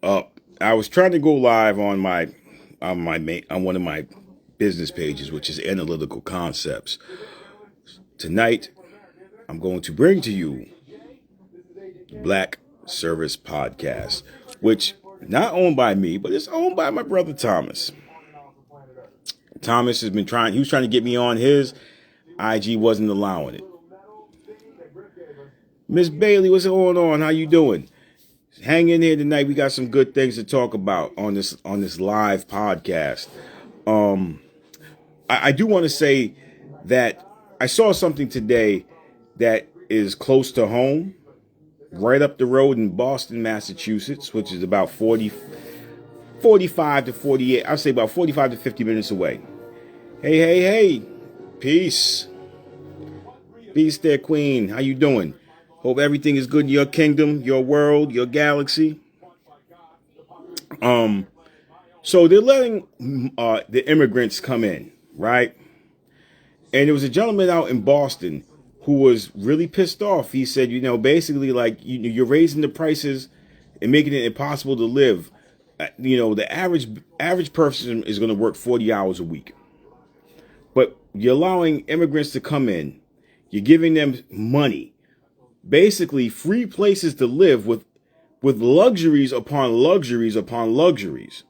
Uh, I was trying to go live on on one of my business pages, which is Analytical Concepts. Tonight, I'm going to bring to you Black Service Podcast, which not owned by me, but it's owned by my brother Thomas. Thomas has been trying. He was trying to get me on his. IG wasn't allowing it. Miss Bailey, what's going on? How you doing? Hang in here tonight. We got some good things to talk about on this live podcast. I do want to say that I saw something today that is close to home, right up the road in Boston, Massachusetts, which is about 45 to 48. I'll say about 45 to 50 minutes away. Hey. Peace. Peace there, Queen. How you doing? Hope everything is good in your kingdom, your world, your galaxy. So they're letting the immigrants come in, right? And there was a gentleman out in Boston who was really pissed off. He said, basically, like, you're raising the prices and making it impossible to live. The average person is going to work 40 hours a week, but you're allowing immigrants to come in. You're giving them money, basically free places to live with luxuries upon luxuries upon luxuries.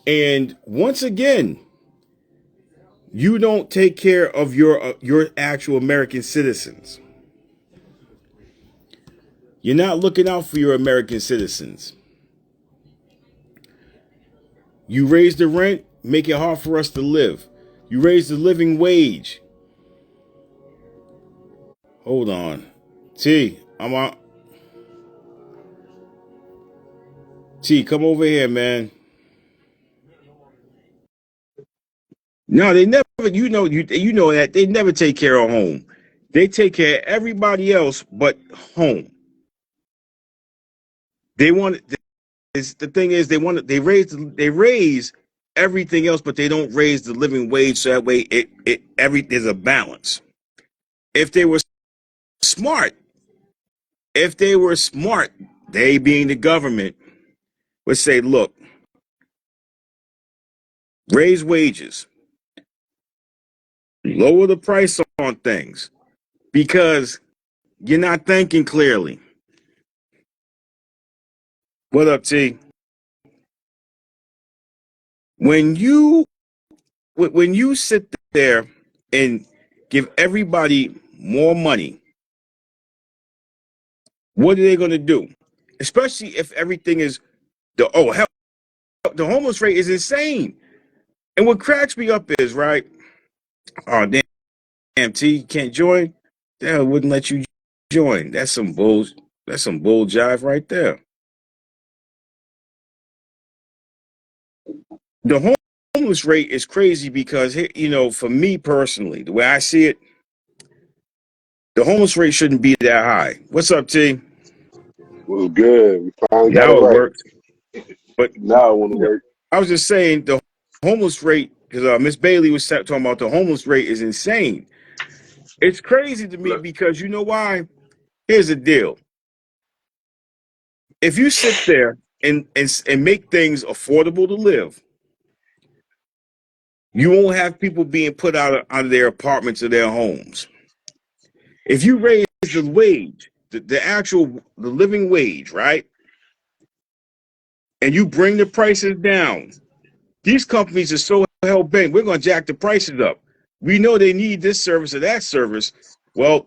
And once again, you don't take care of your actual American citizens. You're not looking out for your American citizens. You raise the rent, make it hard for us to live. You raise the living wage. Hold on. I'm on. T, come over here, man. No, they never, you know that they never take care of home. They take care of everybody else but home. They want the thing is they raise everything else, but they don't raise the living wage, so that way there's a balance. If they were smart, they being the government would say, look, raise wages, lower the price on things, because you're not thinking clearly. What up, T? When you sit there and give everybody more money, what are they going to do? Especially if everything is the homeless rate is insane. And what cracks me up is, right? Oh, damn, T, you can't join? The hell wouldn't let you join. That's some bull jive right there. The homeless rate is crazy because, for me personally, the way I see it, the homeless rate shouldn't be that high. What's up, T? Was good. We finally got it Now it right. worked. But now it won't work. I was just saying the homeless rate, because Miss Bailey was talking about the homeless rate is insane. It's crazy to me because you know why? Here's the deal. If you sit there and make things affordable to live, you won't have people being put out of their apartments or their homes. If you raise the wage, the living wage, right? And you bring the prices down, these companies are so hell bent, we're going to jack the prices up. We know they need this service or that service. Well,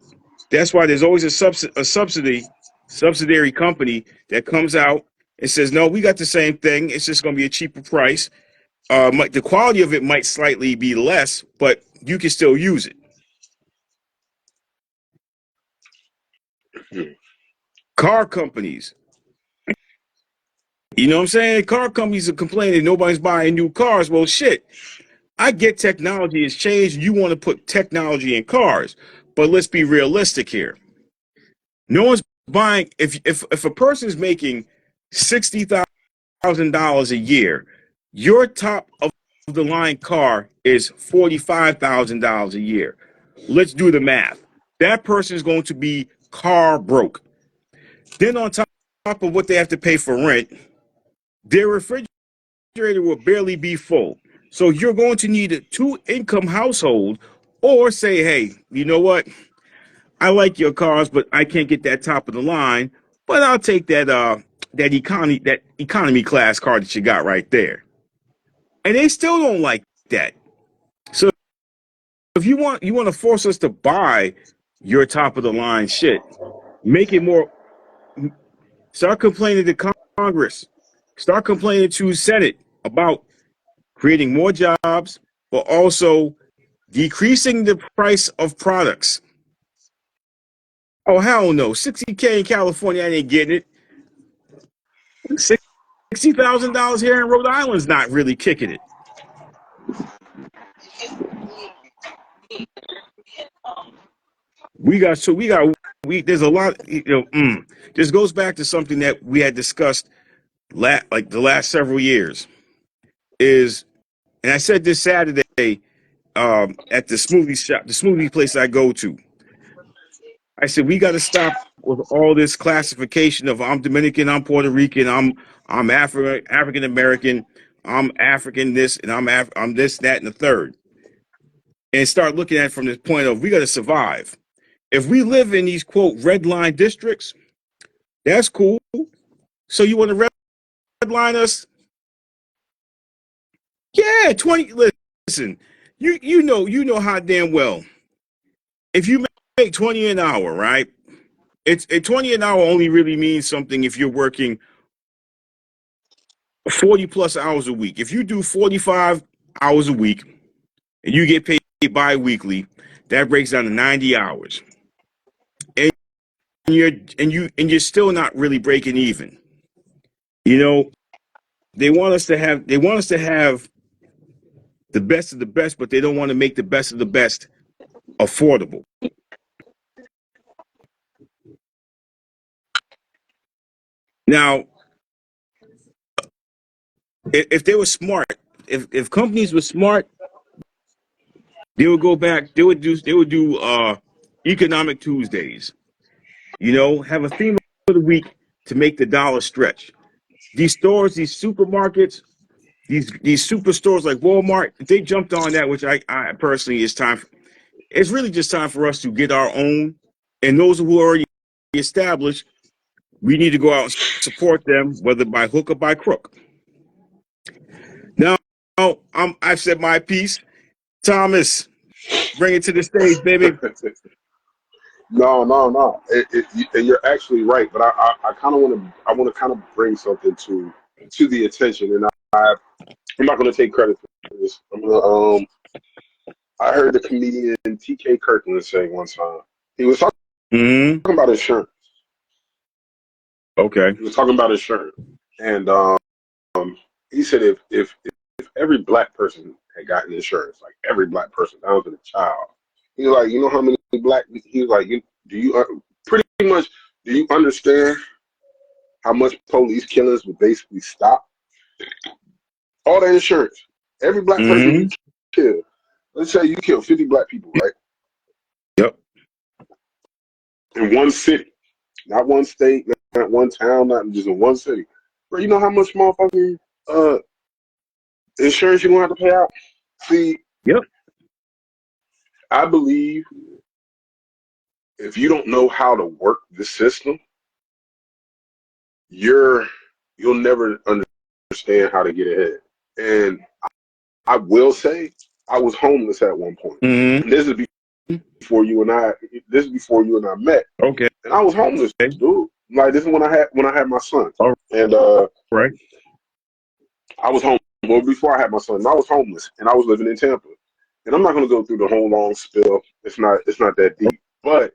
that's why there's always a subsidiary company that comes out and says, no, we got the same thing. It's just going to be a cheaper price. The quality of it might slightly be less, but you can still use it. Car companies. You know what I'm saying? Car companies are complaining nobody's buying new cars. Well, shit. I get technology has changed. You want to put technology in cars, but let's be realistic here. No one's buying. If a person's making $60,000 a year, your top of the line car is $45,000 a year. Let's do the math. That person is going to be car broke. Then on top of what they have to pay for rent, their refrigerator will barely be full. So you're going to need a two-income household, or say, hey, you know what? I like your cars, but I can't get that top of the line. But I'll take that economy class car that you got right there. And they still don't like that. So if you want to force us to buy your top of the line shit, make it more. Start complaining to Congress. Start complaining to Senate about creating more jobs, but also decreasing the price of products. Oh hell no, 60K in California, I ain't getting it. $60,000 here in Rhode Island's not really kicking it. There's a lot. This goes back to something that we had discussed like the last several years. Is and I said this Saturday at the smoothie shop, the smoothie place I go to. I said we got to stop with all this classification of I'm Dominican, I'm Puerto Rican, I'm African American, I'm African this, and I'm this, that, and the third, and start looking at it from this point of we got to survive. If we live in these quote red line districts, that's cool. So you want to red line us? Yeah, 20. Listen, you know how damn well if you make 20 an hour, right? It's 20 an hour only really means something if you're working 40 plus hours a week. If you do 45 hours a week and you get paid bi-weekly, that breaks down to 90 hours. And you're still not really breaking even. You know, they want us to have the best of the best, but they don't want to make the best of the best affordable. Now, if they were smart, if companies were smart, they would go back. They would do economic Tuesdays. Have a theme of the week to make the dollar stretch. These stores, these supermarkets, these superstores like Walmart, they jumped on that, which I personally is time. It's really just time for us to get our own, and those who are already established, we need to go out and support them, whether by hook or by crook. Now, I've said my piece. Thomas, bring it to the stage, baby. No. And you're actually right. But I kind of want to kind of bring something to the attention, and I'm not going to take credit for this. I heard the comedian T.K. Kirkland say one time he was talking Mm-hmm. about insurance. Okay. He was talking about insurance, and he said if every black person had gotten insurance, like every black person down to the child, he was like, you know how many black? He was like, do you pretty much do you understand how much police killings would basically stop? All the insurance, every black person you Mm-hmm. kill. Let's say you kill 50 black people, right? Yep. In one city, not one state, not one town, not just in one city. Bro, you know how much motherfucking uh insurance you're gonna have to pay out? See, Yep. I believe if you don't know how to work the system, you'll never understand how to get ahead. And I will say I was homeless at one point. Mm-hmm. And this is before you and I met. Okay. And I was homeless, dude. Like this is when I had my son. All And right. I was home well before I had my son. And I was homeless and I was living in Tampa. And I'm not gonna go through the whole long spill. It's not that deep. But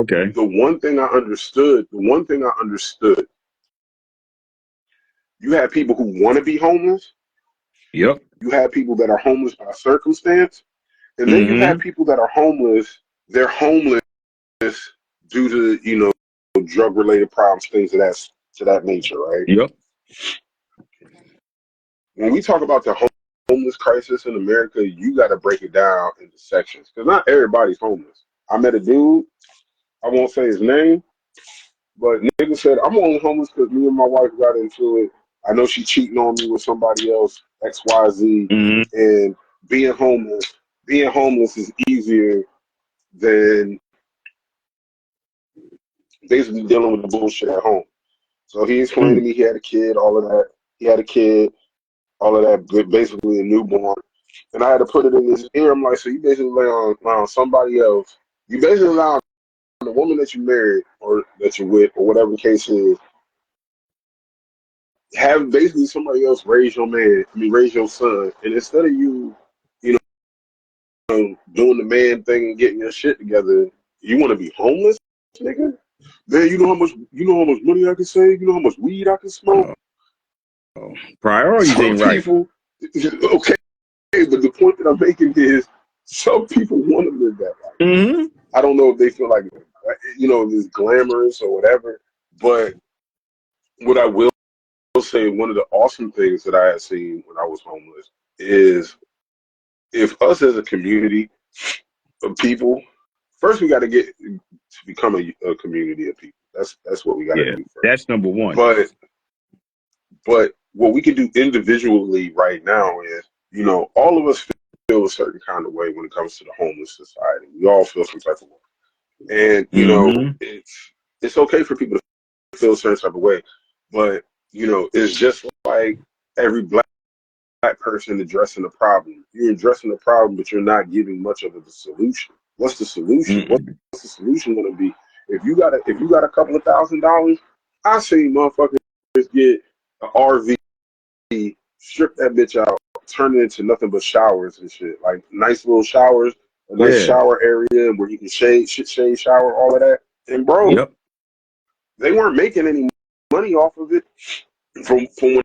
Okay. the one thing I understood, you have people who want to be homeless, Yep. you have people that are homeless by circumstance, and then you have Mm-hmm. people that are homeless, they're homeless due to, drug related problems, things of that nature, right? Yep. When we talk about the homeless crisis in America, you got to break it down into sections because not everybody's homeless. I met a dude. I won't say his name, but nigga said I'm only homeless because me and my wife got into it. I know she cheating on me with somebody else, XYZ, Mm-hmm. and being homeless, being homeless is easier than basically dealing with the bullshit at home. So he explained to me he had a kid, all of that. He had a kid, all of that, basically a newborn. And I had to put it in his ear. I'm like, so you basically lay on somebody else. You basically lay on the woman that you married or that you're with, or whatever the case is, have basically somebody else raise your man, raise your son. And instead of you doing the man thing and getting your shit together, you want to be homeless, nigga? Man, you know how much money I can save, you know how much weed I can smoke. Oh, priorities Some ain't right. people, okay, but the point that I'm making is some people want to live that life. Mm-hmm. I don't know if they feel like it's glamorous or whatever, but what I will say, one of the awesome things that I had seen when I was homeless is if us as a community of people, first we got to get to become a community of people. That's what we got to Yeah, do first. that's number one. But what we can do individually right now is, all of us feel a certain kind of way when it comes to the homeless society. We all feel some type of way, and Mm-hmm. it's okay for people to feel a certain type of way, but it's just like every black person addressing a problem. You're addressing the problem, but you're not giving much of the solution. What's the solution? What's Mm-mm. the solution going to be? If you got a couple of $1,000s, I see motherfuckers get an RV, strip that bitch out, turn it into nothing but showers and shit. Like nice little showers, a nice Yeah. shower area where you can shade, shower, all of that. And bro, Yep. they weren't making any money off of it from when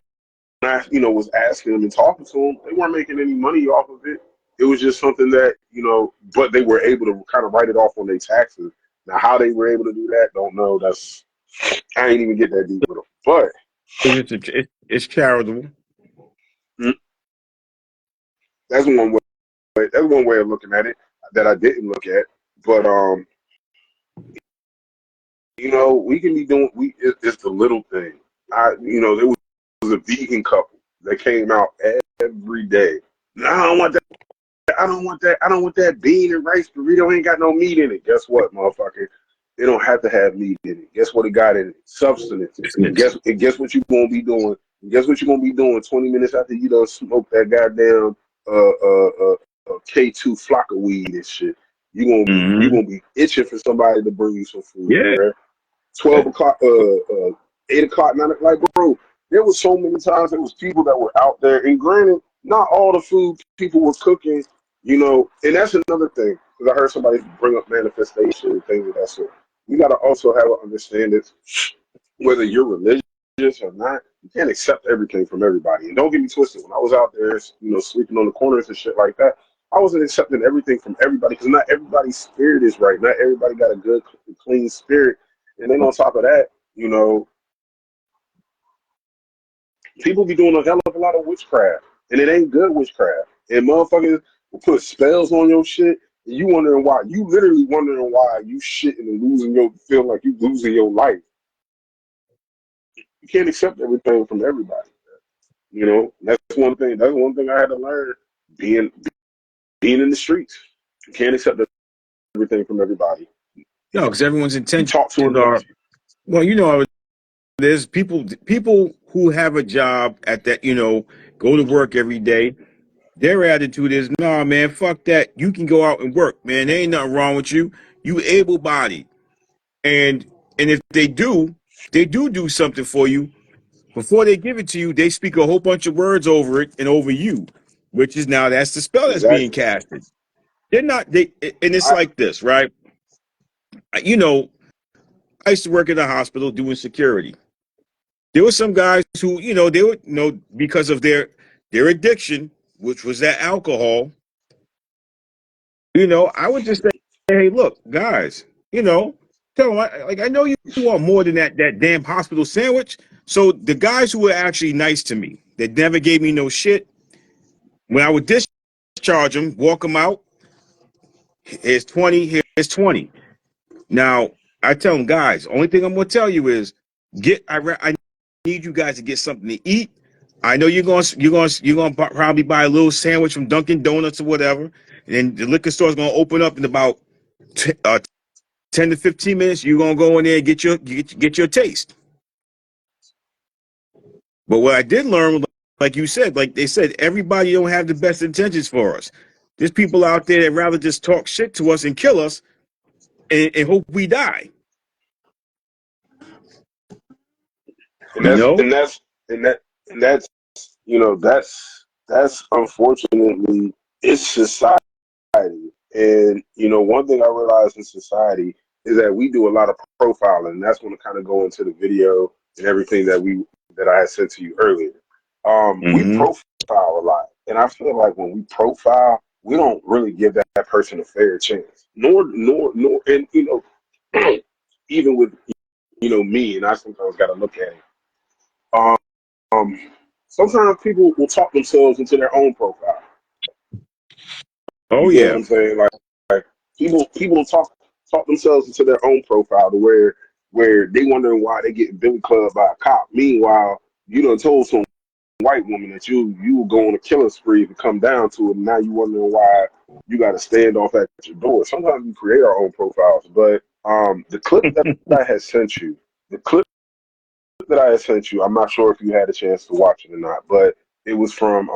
I, was asking them and talking to them. They weren't making any money off of it. It was just something that, but they were able to kind of write it off on their taxes. Now, how they were able to do that, don't know. I ain't even get that deep with them. But It's charitable. mm, that's one way. That's one way of looking at it that I didn't look at. But we can be doing. It's the little thing. There was a vegan couple that came out every day. No, I don't want that. I don't want that. I don't want that bean and rice burrito. Ain't got no meat in it. Guess what, motherfucker? It don't have to have meat in it. Guess what it got in it? Substance. And Business. guess what you gonna be doing? Guess what you gonna be doing 20 minutes after you done smoke that goddamn K2 flock of weed and shit. You Mm-hmm. gonna be itching for somebody to bring you some food, Yeah. bro. 12 o'clock, 8 o'clock, 9 o'clock. Like, bro, there was so many times there was people that were out there, and granted, not all the food people were cooking, and that's another thing because I heard somebody bring up manifestation and things of that sort. You got to also have an understanding whether you're religious or not. You can't accept everything from everybody. And don't get me twisted. When I was out there, sleeping on the corners and shit like that, I wasn't accepting everything from everybody because not everybody's spirit is right. Not everybody got a good, clean spirit. And then on top of that, people be doing a hell of a lot of witchcraft, and it ain't good witchcraft. And motherfuckers will put spells on your shit, and you wondering why. You literally wondering why you shitting and feel like you losing your life. You can't accept everything from everybody. That's one thing. That's one thing I had to learn being being in the streets. You can't accept everything from everybody. No, because everyone's You intentions talk to enough. are well. There's people who have a job at that. Go to work every day. Their attitude is, nah, man, fuck that. You can go out and work, man. There ain't nothing wrong with you. You able bodied, and if they do something for you. Before they give it to you, they speak a whole bunch of words over it and over you, which is now that's the spell that's being Exactly. casted. They're not they, and it's I like this, right? You know, I used to work in a hospital doing security. There were some guys who, they would, because of their addiction, which was that alcohol. I would just say, hey, look, guys, tell them, I know you want more than that damn hospital sandwich. So the guys who were actually nice to me, that never gave me no shit, when I would discharge them, walk them out, here's 20, here's 20. Now, I tell them, guys, only thing I'm gonna tell you is I need you guys to get something to eat. I know you're gonna probably buy a little sandwich from Dunkin' Donuts or whatever, and the liquor store's gonna open up in about 10 to 15 minutes. You're gonna go in there and get your taste. But what I did learn, like you said, like they said, everybody don't have the best intentions for us. There's people out there that rather just talk shit to us and kill us and hope we die. And You that's know? and that's and that and that's that's unfortunately it's society. And one thing I realized in society is that we do a lot of profiling. And that's going to kind of go into the video and everything that I had sent to you earlier. We Mm-hmm. profile a lot, and I feel like when we profile, we don't really give that person a fair chance. Nor, and even with me, and I sometimes got to look at it. Um, Sometimes people will talk themselves into their own profile. Oh You get what yeah. I'm saying? Like people talk themselves into their own profile to where they wondering why they get Billy Club by a cop. Meanwhile, you done told some white woman that you were going to kill a spree to come down to it, and now you wondering why you got to stand off at your door. Sometimes we create our own profiles, but the clip that I had sent you, the clip that I had sent you, I'm not sure if you had a chance to watch it or not, but it was from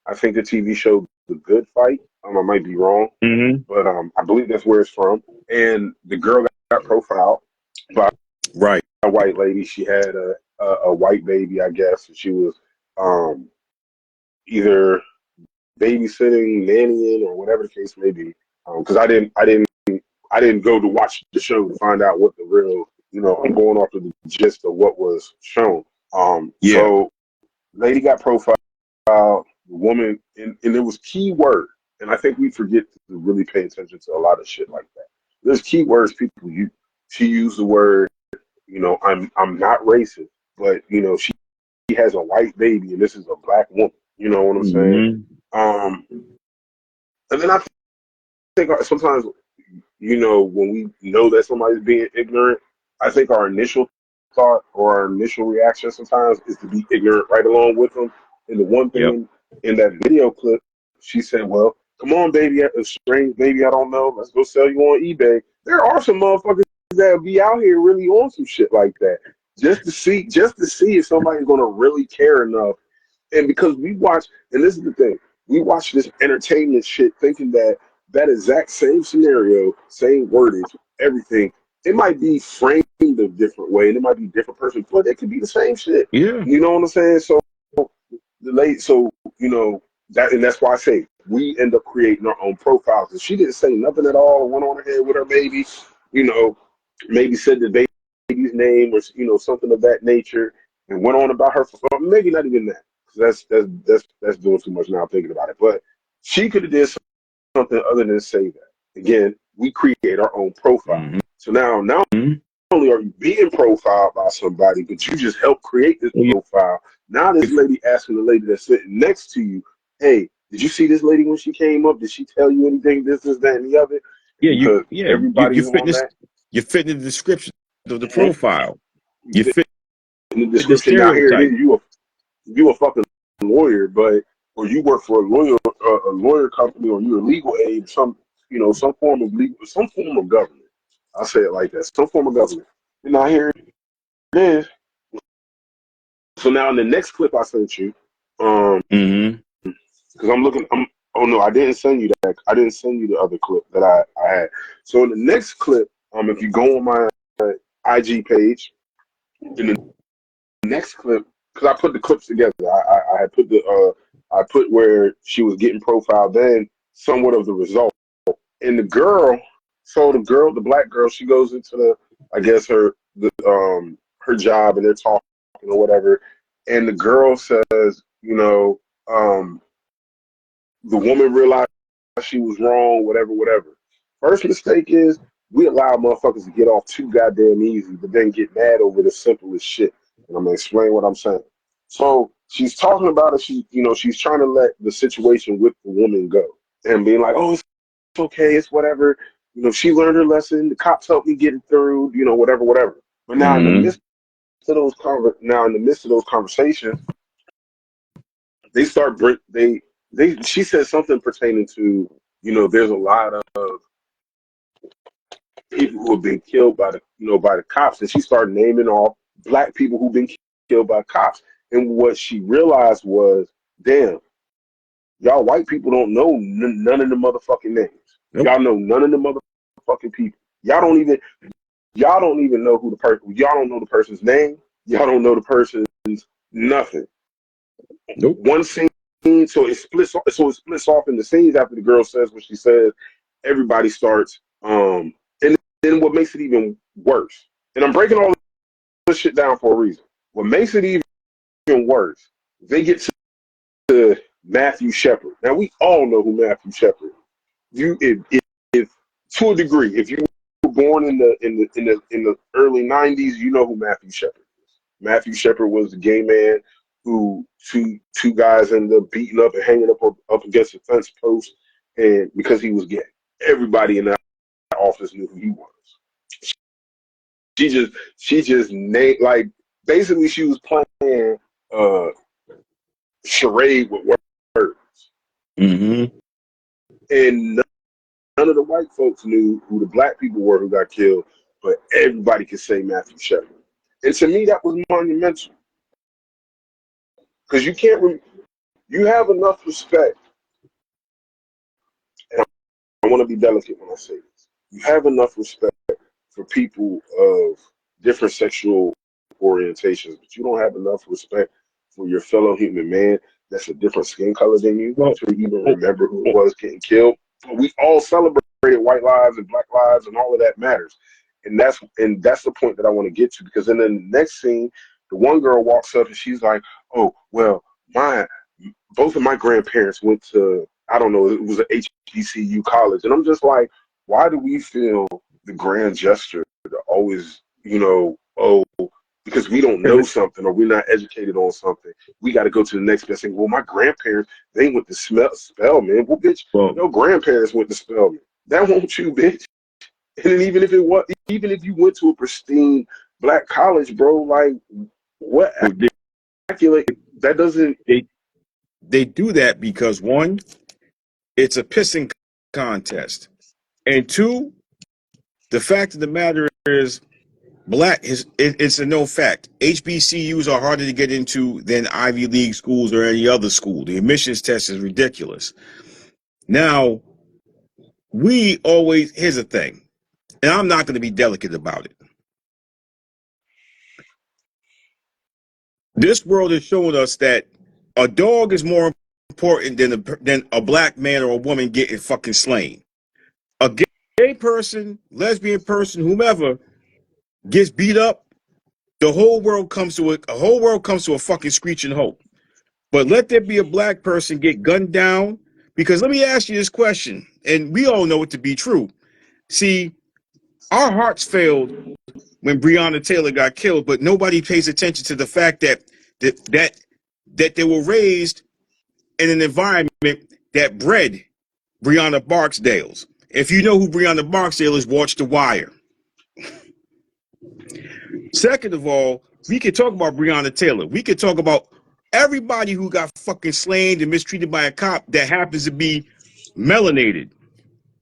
I think the TV show The Good Fight. I might be wrong, Mm-hmm. but I believe that's where it's from. And the girl got profiled by Right. a white lady. She had a white baby, I guess. And she was um, either babysitting, nannying, or whatever the case may be. Because I didn't go to watch the show to find out what the real. I'm going off of the gist of what was shown. Yeah. So lady got profiled. The woman, and it was key word. And I think we forget to really pay attention to a lot of shit like that. There's key words people use. She used the word, I'm not racist, but she has a white baby and this is a black woman. You know what I'm saying? Mm-hmm. Um, and then I think sometimes, when we know that somebody's being ignorant, I think our initial thought or our initial reaction sometimes is to be ignorant right along with them. And the one thing Yep. in that video clip, she said, "Well, come on, baby, a strange baby, I don't know. Let's go sell you on eBay." There are some motherfuckers that be out here really on some shit like that, just to see if somebody's gonna really care enough. And because we watch, and this is the thing, we watch this entertainment shit thinking that that exact same scenario, same wordage, everything, it might be framed a different way and it might be a different person, but it could be the same shit. Yeah. You know what I'm saying? So and that's why I say we end up creating our own profiles. If she didn't say nothing at all and went on ahead with her baby, you know, maybe said the baby's name or something of that nature and went on about her, or maybe not even that. That's doing too much now thinking about it. But she could have did something other than say that. Again, we create our own profile. Mm-hmm. So now, not Mm-hmm. only are you being profiled by somebody, but you just helped create this Yeah. profile. Now this lady asking the lady that's sitting next to you, "Hey, did you see this lady when she came up? Did she tell you anything? This, that, and the other?" Yeah. Because You everybody's fit on this. that. You fit in the description of the Mhm. profile. You You fit fit in the the description. Now here it stereotype. is. You a fucking lawyer, but or you work for a lawyer company, or you're a legal aid, some form of legal, some form of government. I'll say it like that. Some form of government. And now here it is. So now in the next clip I sent you, Mm-hmm. because I'm looking, oh no, I didn't send you that. I didn't send you the other clip that I had. So in the next clip, if you go on my IG page, in the next clip, because I put the clips together, I had put I put where she was getting profiled, then somewhat of the result. And the black girl, she goes into I guess her job, and they're talking or whatever, and the girl says, the woman realized she was wrong, whatever, whatever. First mistake is we allow motherfuckers to get off too goddamn easy, but then get mad over the simplest shit. And I'm gonna explain what I'm saying. So she's talking about it. She's trying to let the situation with the woman go and being like, "Oh, it's okay, it's whatever." she learned her lesson. The cops helped me get it through. Whatever, whatever. But now in the Mm-hmm. midst of those conversations, they start she said something pertaining to there's a lot of people who have been killed by the cops, and she started naming off black people who've been killed by cops. And what she realized was, damn, y'all white people don't know none of the motherfucking names. Nope. Y'all know none of the motherfucking people. Y'all don't even know who the person. Y'all don't know the person's name. Y'all don't know the person's nothing. Nope. One scene, so it splits. So it splits off in the scenes after the girl says what she says. Everybody starts, and then what makes it even worse. And I'm breaking all this shit down for a reason. What makes it even worse, they get to Matthew Shepard. Now we all know who Matthew Shepard is. If to a degree, if you were born in the early '90s, you know who Matthew Shepard is. Matthew Shepard was the gay man who two guys ended up beating up and hanging up against a fence post, and because he was gay, everybody in that office knew who he was. She just named, like, basically she was playing uh charade with words, Mm-hmm. and none of the white folks knew who the black people were who got killed, but everybody could say Matthew Shepard. And to me, that was monumental because you have enough respect. And I want to be delicate when I say this. You have enough respect for people of different sexual orientations, but you don't have enough respect for your fellow human man that's a different skin color than you Well, to even oh, remember who it oh, was getting killed. We all celebrated white lives and black lives, and all of that matters. And that's the point that I want to get to, because in the next scene, the one girl walks up and she's like, "Oh, well, my both of my grandparents went to, I don't know, it was an HBCU college," and I'm just like, why do we feel the grand gesture to always, oh, because we don't know something or we're not educated on something, we got to go to the next best thing. Well, my grandparents, they went to Spelman. Well, bitch, well, your grandparents went to Spelman. That won't you, bitch. And then even if you went to a pristine black college, bro, like, what they, accurate? That doesn't. they they do that because, one, it's a pissing contest, and two, the fact of the matter is, it's a no fact. HBCUs are harder to get into than Ivy League schools or any other school. The admissions test is ridiculous. Now, here's the thing, and I'm not going to be delicate about it. This world is showing us that a dog is more important than a black man or a woman getting fucking slain. A gay person, lesbian person, whomever gets beat up, the whole world comes to a fucking screeching halt. But let there be a black person get gunned down, because let me ask you this question, and we all know it to be true. See, our hearts failed when Breonna Taylor got killed, but nobody pays attention to the fact that that that they were raised in an environment that bred Breonna Barksdales. If you know who Breonna Barksdale is, watch The Wire. Second of all, we could talk about Breonna Taylor. We could talk about everybody who got fucking slain and mistreated by a cop that happens to be melanated.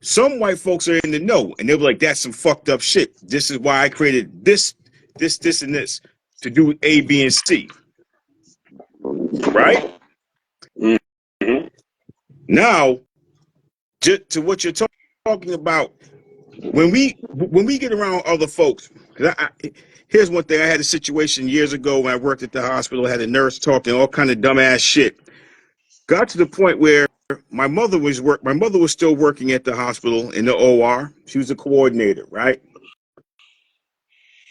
Some white folks are in the know, and they'll be like, that's some fucked up shit. This is why I created this, and this to do A, B, and C. Right? Mm-hmm. Now, to what you're talking about, when we get around other folks, because here's one thing. I had a situation years ago when I worked at the hospital. I had a nurse talking all kind of dumbass shit. Got to the point where my mother was still working at the hospital in the OR. She was a coordinator, right?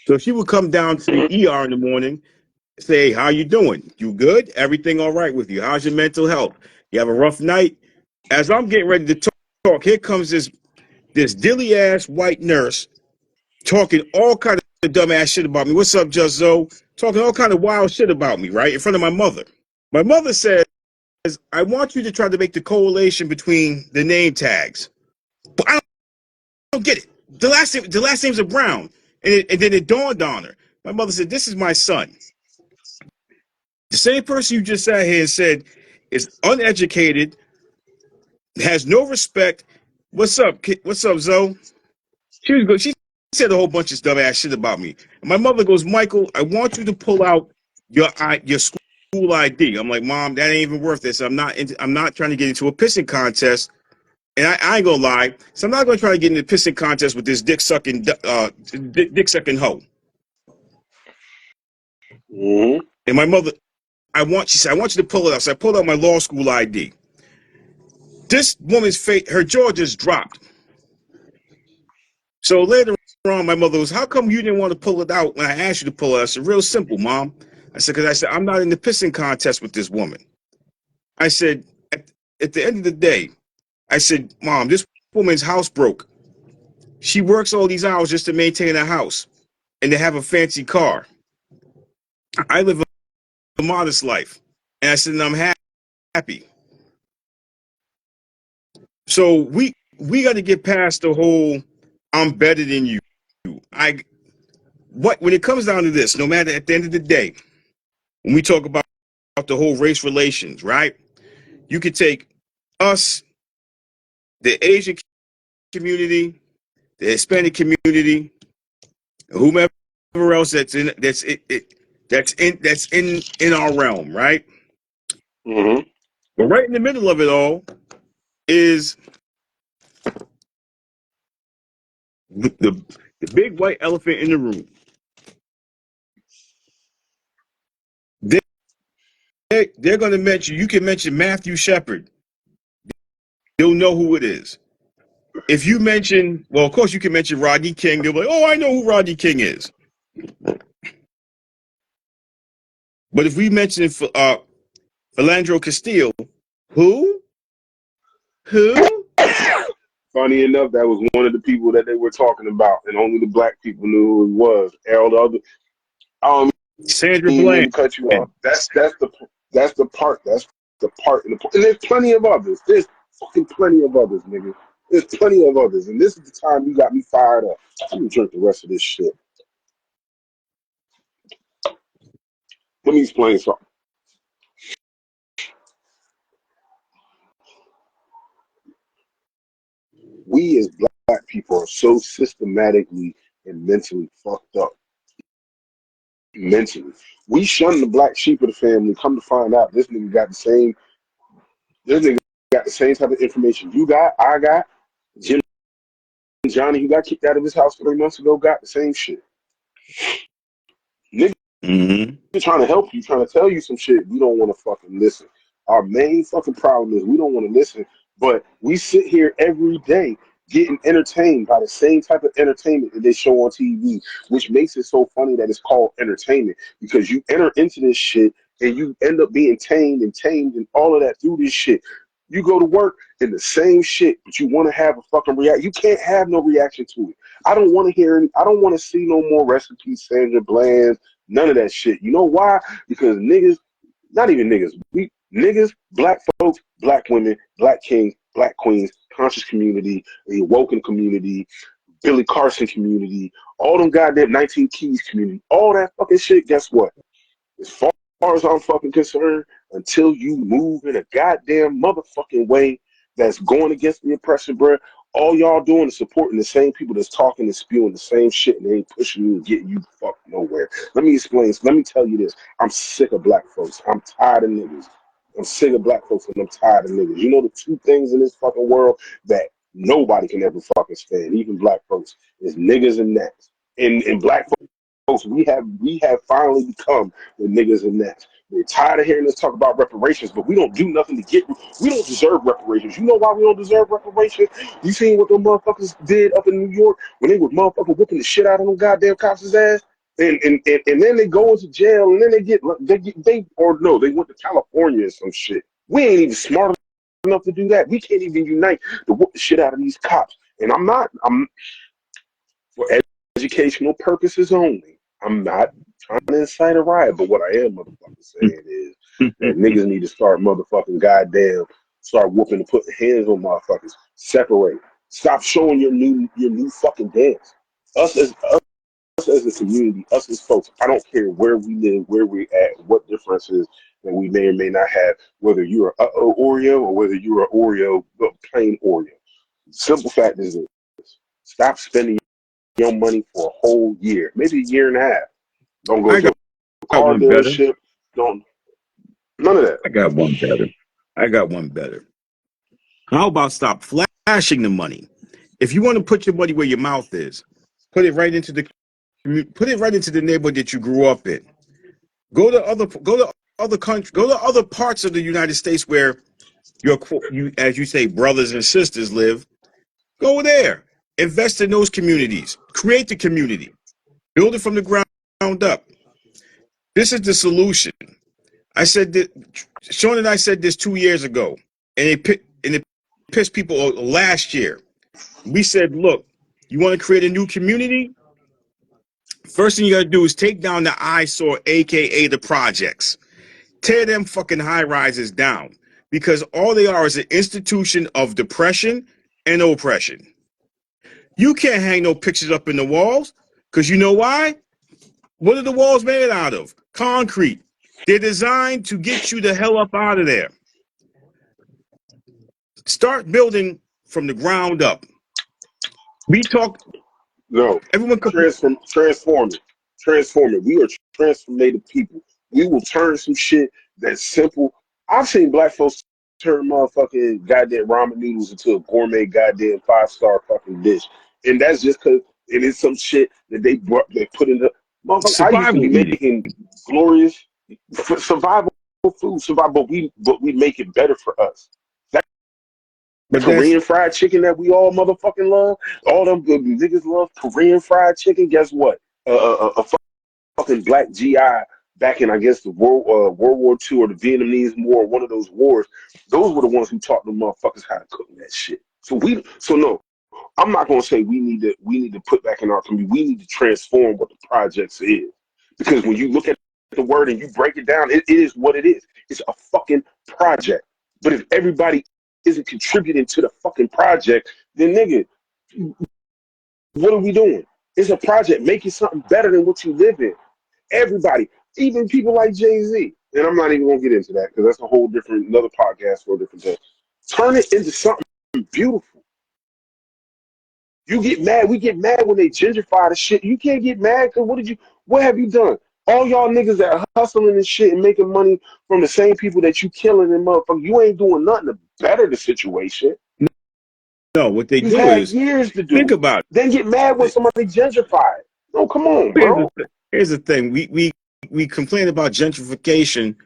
So she would come down to the ER in the morning, say, "How you doing? You good? Everything all right with you? How's your mental health? You have a rough night?" As I'm getting ready to talk, here comes this dilly ass white nurse talking all kind of dumbass shit about me. "What's up, Just Zoe?" Talking all kind of wild shit about me, right in front of my mother. My mother says, "I want you to try to make the correlation between the name tags." But I don't get it. The last name's a Brown. And then it dawned on her. My mother said, this is my son. The same person you just sat here and said is uneducated, has no respect. What's up? What's up, Zoe? She was good. She said a whole bunch of dumbass shit about me. And my mother goes, Michael, I want you to pull out your school ID. I'm like, Mom, that ain't even worth this. I'm not trying to get into a pissing contest. And I ain't gonna lie. So I'm not gonna try to get into a pissing contest with this dick sucking hoe. Mm-hmm. And my mother, she said, I want you to pull it out. So I pulled out my law school ID. This woman's face, her jaw just dropped. So later on, my mother was, how come you didn't want to pull it out when I asked you to pull it out? I said, real simple, Mom. I said, because I'm not in the pissing contest with this woman. I said, at the end of the day, I said, Mom, this woman's house broke. She works all these hours just to maintain a house and to have a fancy car. I live a modest life. And I said, and I'm happy. So we got to get past the whole I'm better than you. When it comes down to this, no matter at the end of the day, when we talk about the whole race relations, right? You could take us, the Asian community, the Hispanic community, whomever else that's in our realm, right? Mm-hmm. But right in the middle of it all is the big white elephant in the room. They're going to mention, you can mention Matthew Shepard. They'll know who it is. If you mention, well, of course you can mention Rodney King. They'll be like, oh, I know who Rodney King is. But if we mention Philandro Castillo, who? Who? Funny enough, that was one of the people that they were talking about, and only the black people knew who it was. All the other, I don't Sandra mean Bland. to cut you off. That's the part. That's the part. And there's plenty of others. There's fucking plenty of others, nigga. There's plenty of others, and this is the time you got me fired up. Let me drink the rest of this shit. Let me explain something. We as black people are so systematically and mentally fucked up. Mentally, we shun the black sheep of the family. Come to find out, this nigga got the same. This nigga got the same type of information you got. I got. Jim Johnny, who got kicked out of his house 3 months ago, got the same shit. Nigga trying to help you, trying to tell you some shit. We don't want to fucking listen. Our main fucking problem is we don't want to listen, but we sit here every day getting entertained by the same type of entertainment that they show on TV, which makes it so funny that it's called entertainment because you enter into this shit and you end up being tamed and all of that through this shit. You go to work in the same shit, but you want to have a fucking reaction. You can't have no reaction to it. I don't want to hear I don't want to see no more recipes, Sandra Bland, none of that shit. You know why? Because niggas, not even niggas, we niggas, black folks, black women, black kings, black queens, conscious community, the awoken community, Billy Carson community, all them goddamn 19 Keys community, all that fucking shit, guess what? As far as I'm fucking concerned, until you move in a goddamn motherfucking way that's going against the oppression, bro, all y'all doing is supporting the same people that's talking and spewing the same shit and they ain't pushing you and getting you fucked nowhere. Let me explain. Let me tell you this. I'm sick of black folks. I'm tired of niggas. I'm sick of black folks and I'm tired of niggas. You know the two things in this fucking world that nobody can ever fucking stand, even black folks, is niggas and nats. And black folks, we have finally become the niggas and nats. We're tired of hearing us talk about reparations, but we don't do nothing to get. We don't deserve reparations. You know why we don't deserve reparations? You seen what them motherfuckers did up in New York when they were motherfucking whipping the shit out of them goddamn cops' ass, and then they go into jail, and then they went to California or some shit. We ain't even smart enough to do that. We can't even unite to whoop the shit out of these cops. And I'm for educational purposes only. I'm not trying to incite a riot, but what I am motherfucking saying is that niggas need to start motherfucking goddamn start whooping and putting hands on motherfuckers. Separate. Stop showing your new fucking dance. Us as a community, us as folks, I don't care where we live, where we're at, what differences that we may or may not have, whether you're a Oreo or whether you're an Oreo, plain Oreo. Simple fact is this: stop spending your money for a whole year, maybe a year and a half. Don't go I to a got car one better. dealership. Don't none of that. I got one better. I got one better. How about stop flashing the money? If you want to put your money where your mouth is, put it right into the neighborhood that you grew up in. Go to other countries, go to other parts of the United States where you as you say brothers and sisters live. Go there. Invest in those communities. Create the community. Build it from the ground up. This is the solution. I said that Sean and I said this 2 years ago, and it pissed people off last year. We said, look, you want to create a new community? First thing you got to do is take down the eyesore, aka the projects. Tear them fucking high rises down because all they are is an institution of depression and oppression. You can't hang no pictures up in the walls because you know why? What are the walls made out of? Concrete. They're designed to get you the hell up out of there. Start building from the ground up. We talk. No, Everyone. transform it. Transform it. We are transformative people. We will turn some shit that's simple. I've seen black folks turn motherfucking goddamn ramen noodles into a gourmet goddamn 5-star fucking dish. And that's just because it is some shit that they put in the motherfucker. I used to Survival be eating. making glorious survival food, survival, but we make it better for us. But that's Korean fried chicken that we all motherfucking love. All them good niggas love Korean fried chicken. Guess what? A fucking black GI back in, I guess, the World War II or the Vietnamese War, one of those wars. Those were the ones who taught the motherfuckers how to cook that shit. So no, I'm not gonna say we need to put back in our community. We need to transform what the projects is, because when you look at the word and you break it down, it is what it is. It's a fucking project. But if everybody isn't contributing to the fucking project, then nigga, what are we doing? It's a project. Make it something better than what you live in. Everybody, even people like Jay-Z. And I'm not even gonna get into that because that's a whole different another podcast for a different day. Turn it into something beautiful. You get mad. We get mad when they gentrify the shit. You can't get mad because what have you done? All y'all niggas that are hustling and shit and making money from the same people that you killing and motherfucker, you ain't doing nothing to better the situation. no. What they You've do had is years to think do it. about Then get mad when it. somebody gentrifies. No, come on, bro. Here's the thing. We complain about gentrification,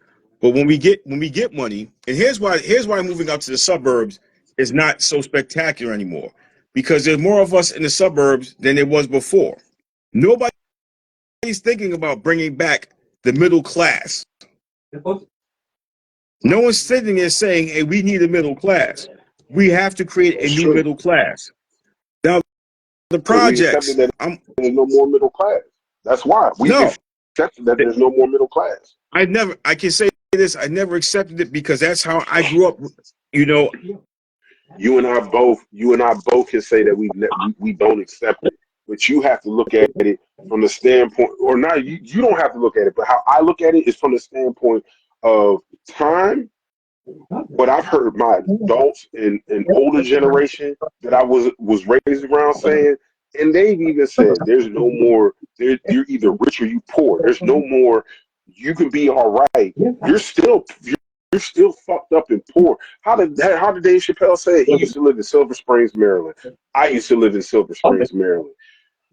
but when we get money, and here's why moving out to the suburbs is not so spectacular anymore, because there's more of us in the suburbs than there was before. Nobody's thinking about bringing back the middle class. No one's sitting there saying, "Hey, we need a middle class. We have to create a That's new true. middle class." Now, the Because we accepted projects. that there's no more middle class. That's why we No, accepted that there's no more middle class. I can say this, I never accepted it because that's how I grew up. You know, You and I both can say that we don't accept it. But you have to look at it from the standpoint, or not. You don't have to look at it, but how I look at it is from the standpoint of time. What I've heard my adults and older generation that I was raised around saying, and they've even said, "There's no more. You're either rich or you poor. There's no more. You can be all right. You're still fucked up and poor." How did Dave Chappelle say it? He used to live in Silver Springs, Maryland. I used to live in Silver Springs, Maryland.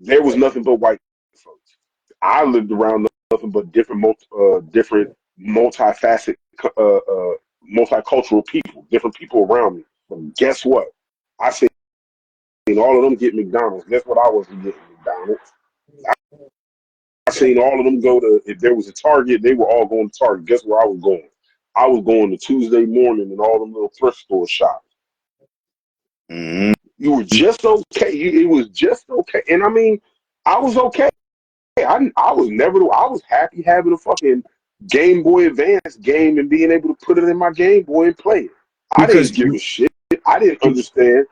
There was nothing but white folks. I lived around nothing but different multifaceted, multicultural people, different people around me. But guess what? I seen all of them get McDonald's. Guess what? I wasn't getting McDonald's. I seen all of them go to, if there was a Target, they were all going to Target. Guess where I was going? I was going to Tuesday morning and all them little thrift store shops. mm, You were just okay. It was just okay. And I mean, I was okay. I was never. I was happy having a fucking Game Boy Advance game and being able to put it in my Game Boy and play it. I didn't because give a shit. I didn't understand.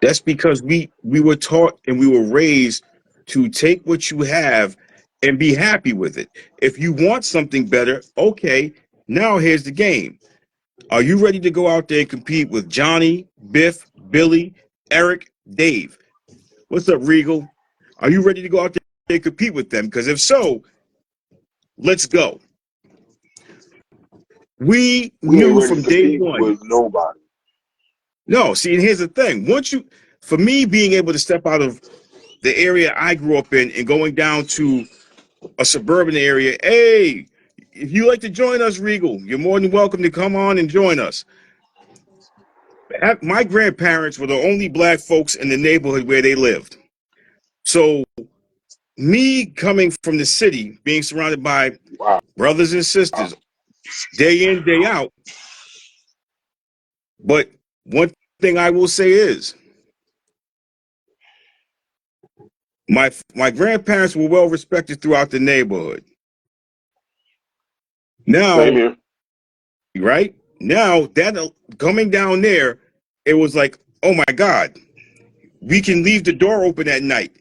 That's because we were taught and we were raised to take what you have and be happy with it. If you want something better, okay, now here's the game. Are you ready to go out there and compete with Johnny, Biff, Billy, Eric, Dave? What's up, Regal? Are you ready to go out there and compete with them? Because if so, let's go. We We ain't knew ready to from day compete one. with nobody. No, see, and here's the thing. For me, being able to step out of the area I grew up in and going down to a suburban area, hey, if you like to join us, Regal, you're more than welcome to come on and join us. My grandparents were the only black folks in the neighborhood where they lived. So me coming from the city, being surrounded by Wow. brothers and sisters day in, day out. But one thing I will say is my grandparents were well respected throughout the neighborhood. Same Now, here. right? Now that coming down there, it was like, oh my God, we can leave the door open at night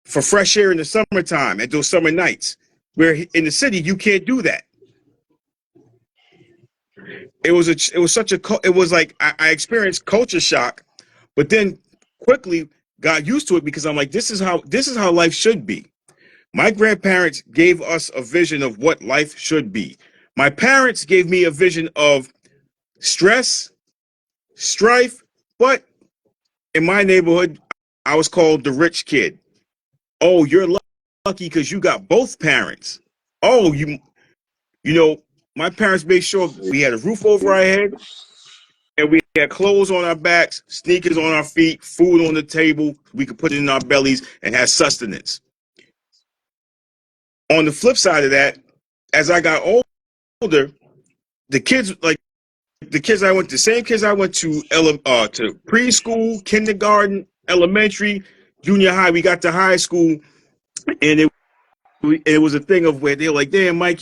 for fresh air in the summertime at those summer nights. Where in the city you can't do that. It was such a it was like I experienced culture shock, but then quickly got used to it because I'm like, this is how life should be. My grandparents gave us a vision of what life should be. My parents gave me a vision of stress, strife, but in my neighborhood, I was called the rich kid. Oh, you're lucky because you got both parents. Oh, you know, my parents made sure See, we had a roof over our head and we had clothes on our backs, sneakers on our feet, food on the table. We could put it in our bellies and have sustenance. On the flip side of that, as I got older, the kids like the kids I went the same kids I went to preschool, kindergarten, elementary, junior high. We got to high school, and it was a thing of where they were like, "Damn, Mike,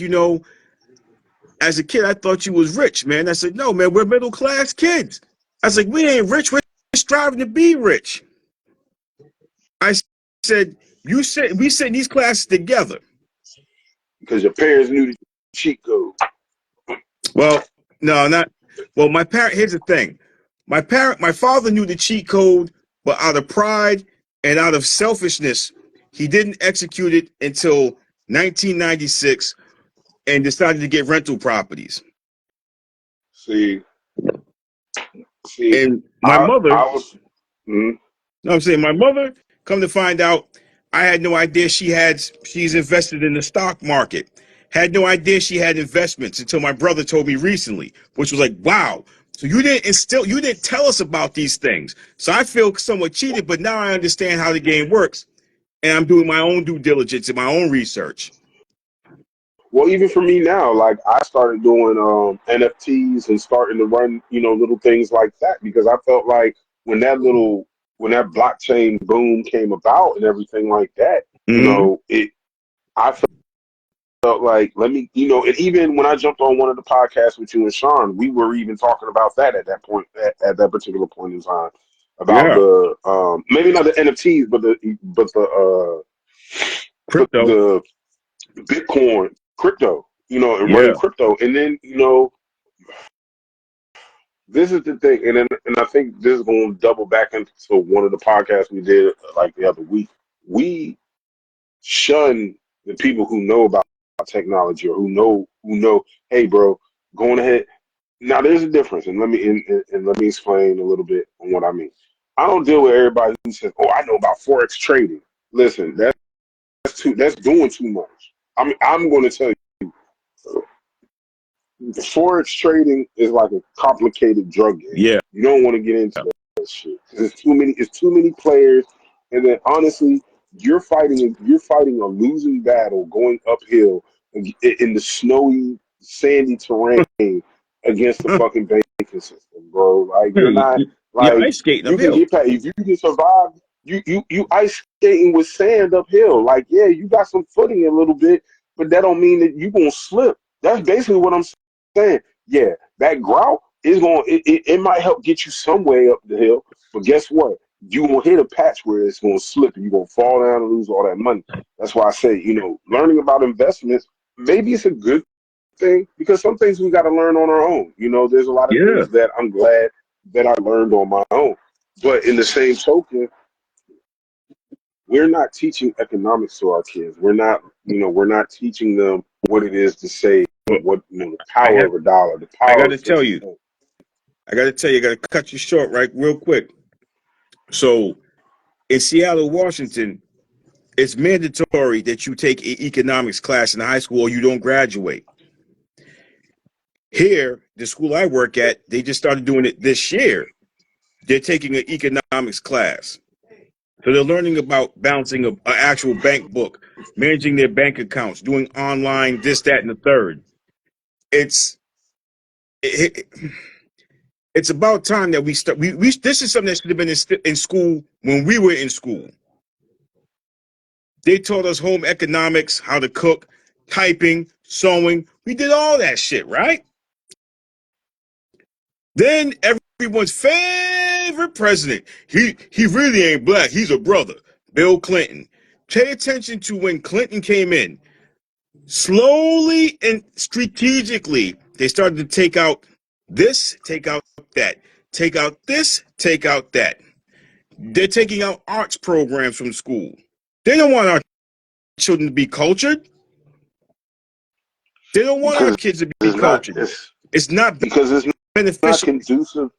as a kid, I thought you was rich, man." I said, "No, man, we're middle class kids." I was like, "We ain't rich. We're striving to be rich." I said, "You said we sit in these classes together." because your parents knew the cheat code. Well, no, not well. My parent. Here's the thing. My father knew the cheat code, but out of pride and out of selfishness, he didn't execute it until 1996 and decided to get rental properties. See, see, And my I mother, was. Mm, no, I'm saying my mother, come to find out, I had no idea she's invested in the stock market. Had no idea she had investments until my brother told me recently, which was like, wow. So you didn't tell us about these things. So I feel somewhat cheated, but now I understand how the game works. And I'm doing my own due diligence and my own research. well, even for me now, like I started doing NFTs and starting to run, little things like that because I felt like when when that blockchain boom came about and everything like that, Mm-hmm. I felt like let me, and even when I jumped on one of the podcasts with you and Sean, we were even talking about that at that point, at that particular point in time, about Yeah. the maybe not the NFTs, but Crypto. the Bitcoin, crypto, and running Yeah. crypto, and then this is the thing, and I think this is going to double back into one of the podcasts we did like the other week. We shun the people who know about technology or who know. Hey, bro, going ahead. Now there's a difference, and let me explain a little bit on what I mean. I don't deal with everybody who says, "Oh, I know about forex trading." Listen, that's doing too much. I'm going to tell you, forex trading is like a complicated drug game. Yeah. You don't want to get into that shit. There's too many. It's too many players, and then honestly, you're fighting a losing battle going uphill in the snowy, sandy terrain against the fucking banking system, bro. Like you're not You're like ice skating you can uphill. get past if you can survive. You ice skating with sand uphill. Like yeah, you got some footing a little bit, but that don't mean that you gonna slip. That's basically what I'm saying. Yeah, that grout. it might help get you some way up the hill, but guess what? You gonna hit a patch where it's gonna slip and you're gonna fall down and lose all that money. That's why I say, learning about investments, maybe it's a good thing because some things we gotta learn on our own. There's a lot of Yeah. things that I'm glad that I learned on my own. But in the same token, we're not teaching economics to our kids. We're not teaching them what it is to save, Well, the I power have of a dollar, the I power got of to tell 50 you, cents. I got to cut you short, right, real quick. So in Seattle, Washington, it's mandatory that you take an economics class in high school or you don't graduate. Here, the school I work at, they just started doing it this year. They're taking an economics class. So they're learning about balancing an actual bank book, managing their bank accounts, doing online this, that, and the third. It's it, it's about time that we start. We this is something that should have been in school when we were in school. They taught us home economics, how to cook, typing, sewing. We did all that shit, right? Then everyone's favorite president. He really ain't black. He's a brother. Bill Clinton. Pay attention to when Clinton came in. Slowly and strategically, they started to take out this, take out that, take out this, take out that. They're taking out arts programs from school. They don't want our children to be cultured. They don't want our because kids to be it's not cultured. it's It's not because it's not beneficial. conducive.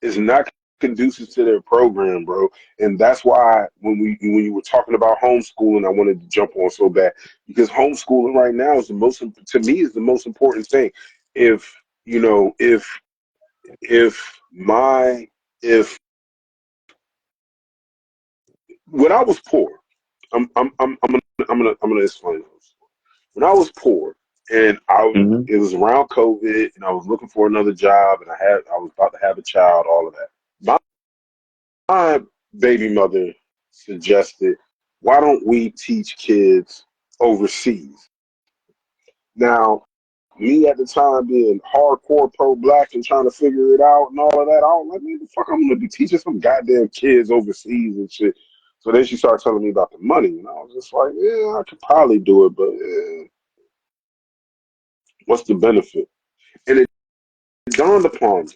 It's not conducive to their program, bro. And that's why when you were talking about homeschooling, I wanted to jump on so bad because homeschooling right now is the most important thing. If you know if my if when I was poor, I'm gonna explain this. When I was poor and Mm-hmm. it was around COVID and I was looking for another job and I was about to have a child, all of that. My baby mother suggested, why don't we teach kids overseas? Now, me at the time being hardcore pro black and trying to figure it out and all of that, I was like, man, the fuck I'm gonna be teaching some goddamn kids overseas and shit. So then she started telling me about the money, and I was just like, yeah, I could probably do it, but what's the benefit? And it dawned upon me,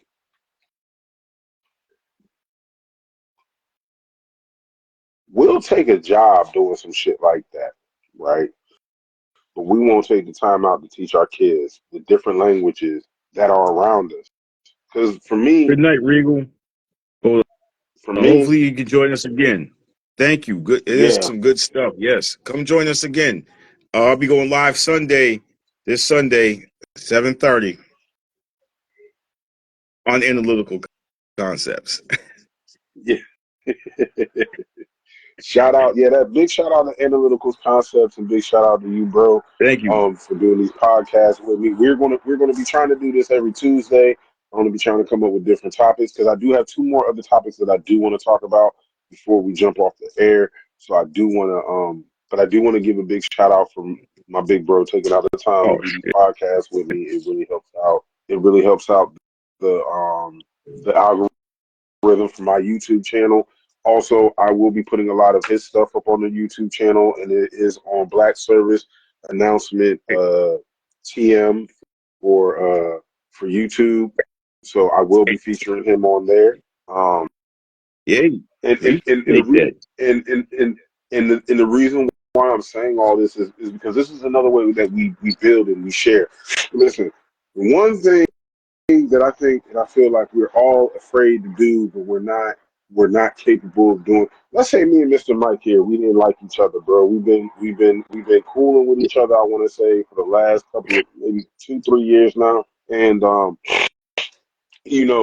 we'll take a job doing some shit like that, right? But we won't take the time out to teach our kids the different languages that are around us. Because Good night, Regal. Well, for me, hopefully you can join us again. Thank you. Good. It is yeah, some good stuff. Yes. Come join us again. I'll be going live this Sunday, 7:30 on analytical concepts. yeah. Shout out, yeah, that big shout out to Analytical Concepts and big shout out to you, bro, Thank you. for doing these podcasts with me. We're gonna be trying to do this every Tuesday. I'm gonna be trying to come up with different topics because I do have two more other topics that I do want to talk about before we jump off the air. So I do want to, but I do want to give a big shout out from my big bro taking out the time to Oh do these shit. podcasts with me. It really helps out. It really helps out the algorithm for my YouTube channel. Also, I will be putting a lot of his stuff up on the YouTube channel, and it is on Black Service announcement TM for YouTube. So I will be featuring him on there. Um, Yeah. and, We and, and, the, take re- that. and the reason why I'm saying all this is because this is another way that we build and we share. Listen, one thing that I think and I feel like we're all afraid to do, but we're not capable of doing. Let's say me and Mr. Mike here, we didn't like each other, bro. We've been cooling with each other. I want to say for the last couple of maybe 2-3 years now, and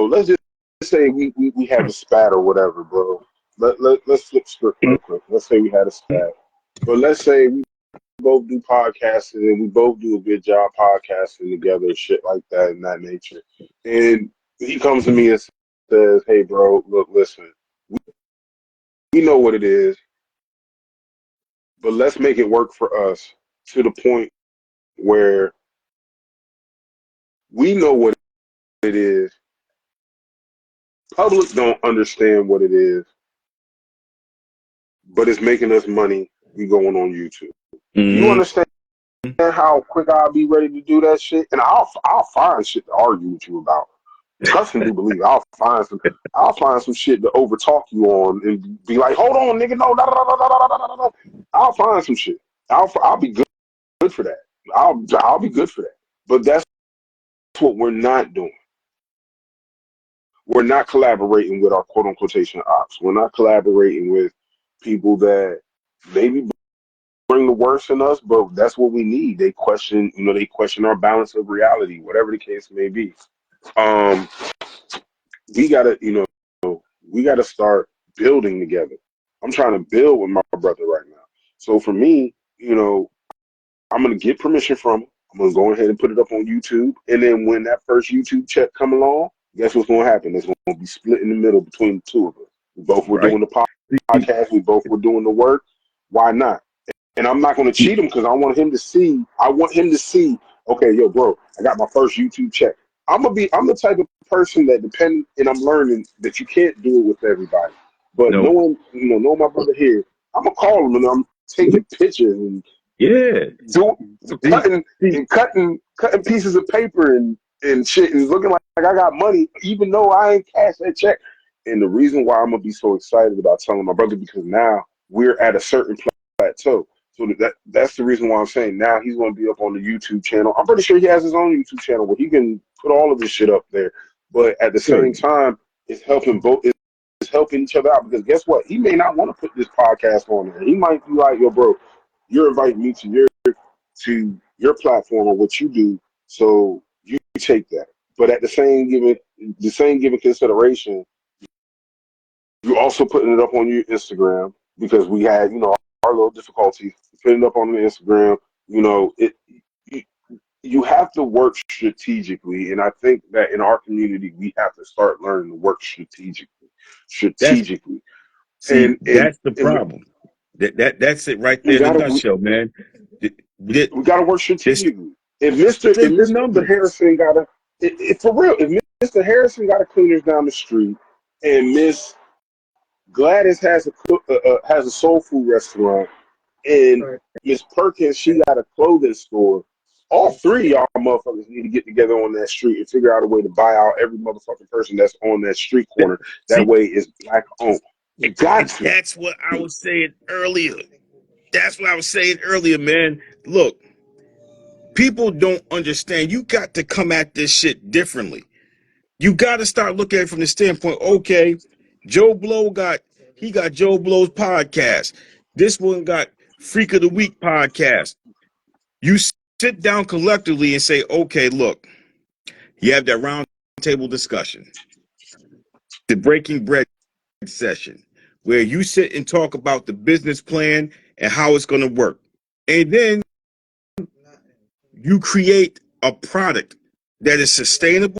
let's just say we have a spat or whatever, bro. Let's flip script real quick. Let's say we had a spat, but let's say we both do podcasting and we both do a good job podcasting together, shit like that and that nature. And he comes to me and says, "Hey, bro, look, listen, we know what it is, but let's make it work for us to the point where we know what it is, Public don't understand what it is, but it's making us money. We going on YouTube. You Mm-hmm. understand how quick I'll be ready to do that shit, and I'll find shit to argue with you about. Trust and do believe. I'll find some shit to overtalk you on and be like, hold on, nigga, no, da, da, da, da, da, da, da, da. I'll find some shit. I'll be good for that. I'll be good for that. But that's what we're not doing. We're not collaborating with our quote unquote ops. We're not collaborating with people that maybe bring the worst in us, but that's what we need. They question our balance of reality, whatever the case may be. Um, we gotta, we gotta start building together. I'm trying to build with my brother right now. So for me, I'm gonna get permission from him. I'm gonna go ahead and put it up on YouTube, and then when that first YouTube check come along, guess what's gonna happen? It's gonna be split in the middle between the two of us. We both were Right. doing the podcast. We both were doing the work. Why not? And I'm not going to cheat him because I want him to see. I want him to see. Okay, yo, bro, I got my first YouTube check. I'm the type of person that and I'm learning that you can't do it with everybody. But No. knowing my brother here, I'm gonna call him and I'm taking pictures and Yeah. do See, cutting see, and cutting pieces of paper and shit and looking like I got money, even though I ain't cashed that check. And the reason why I'm gonna be so excited about telling my brother because now we're at a certain plateau. So that's the reason why I'm saying now he's going to be up on the YouTube channel. I'm pretty sure he has his own YouTube channel where he can put all of this shit up there. But at the same good. time, it's helping both. It's helping each other out because guess what? He may not want to put this podcast on there. He might be like, "Yo, bro, you're inviting me to your platform or what you do, so you take that." But at the same given consideration, you're also putting it up on your Instagram because we had, our little difficulties putting it up on the Instagram. You, you have to work strategically, and I think that in our community we have to start learning to work strategically, That's strategically, See, and that's the and problem. That's it right we there in a gotta we, nutshell, man. Th- we gotta work This strategically. If the Mr. numbers. Harrison got a, it for real, if Mr. Harrison got a cleaners down the street, and Miss Gladys has a soul food restaurant, and Miss Perkins, she got a clothing store. All three of y'all motherfuckers need to get together on that street and figure out a way to buy out every motherfucking person that's on that street corner. That See, way it's black owned. You got and to. that's what I was saying earlier. That's what I was saying earlier, man. Look, people don't understand. You got to come at this shit differently. You got to start looking at it from the standpoint, okay, Joe Blow got Joe Blow's podcast. This one got Freak of the Week podcast. You sit down collectively and say, okay, look, you have that round table discussion, the breaking bread session, where you sit and talk about the business plan and how it's going to work. And then you create a product that is sustainable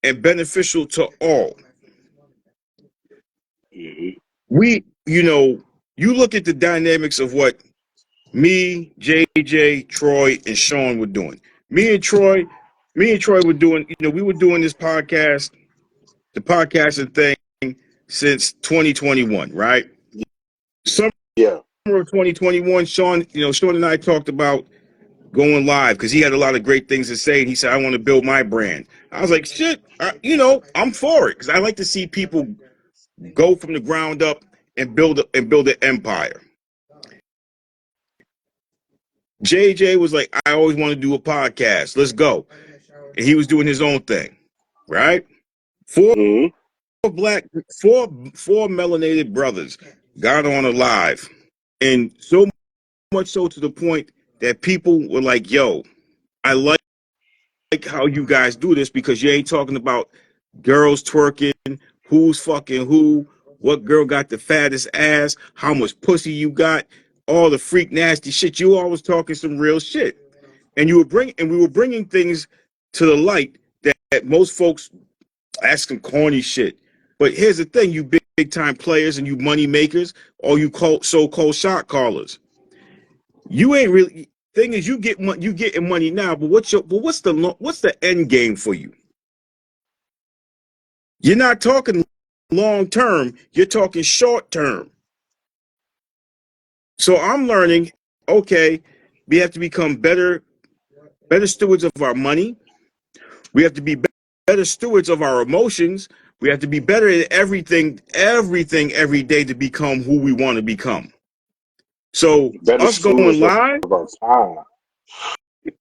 and beneficial to all. Mm-hmm. You look at the dynamics of what me, JJ, Troy, and Sean were doing. Me and Troy, were doing, we were doing this the podcasting thing since 2021, right? Summer Yeah. of 2021, Sean and I talked about going live because he had a lot of great things to say. And he said, I want to build my brand. I was like, shit, I'm for it because I like to see people go from the ground up and build an empire. JJ was like, I always want to do a podcast. Let's go. And he was doing his own thing, right? Four Mm-hmm. black, four melanated brothers got on a live. And so much so to the point that people were like, yo, I like how you guys do this because you ain't talking about girls twerking, who's fucking who, what girl got the fattest ass, how much pussy you got, all the freak nasty shit. You always talking some real shit, and we were bringing things to the light that most folks ask some corny shit. But here's the thing: you big time players and you money makers, or you so-called shot callers, you ain't really. Thing is, you getting money now, but what's the end game for you? You're not talking long term, you're talking short term. So I'm learning, okay, we have to become better stewards of our money. We have to be better stewards of our emotions. We have to be better at everything every day to become who we want to become. So Better us going stewards of live, our time.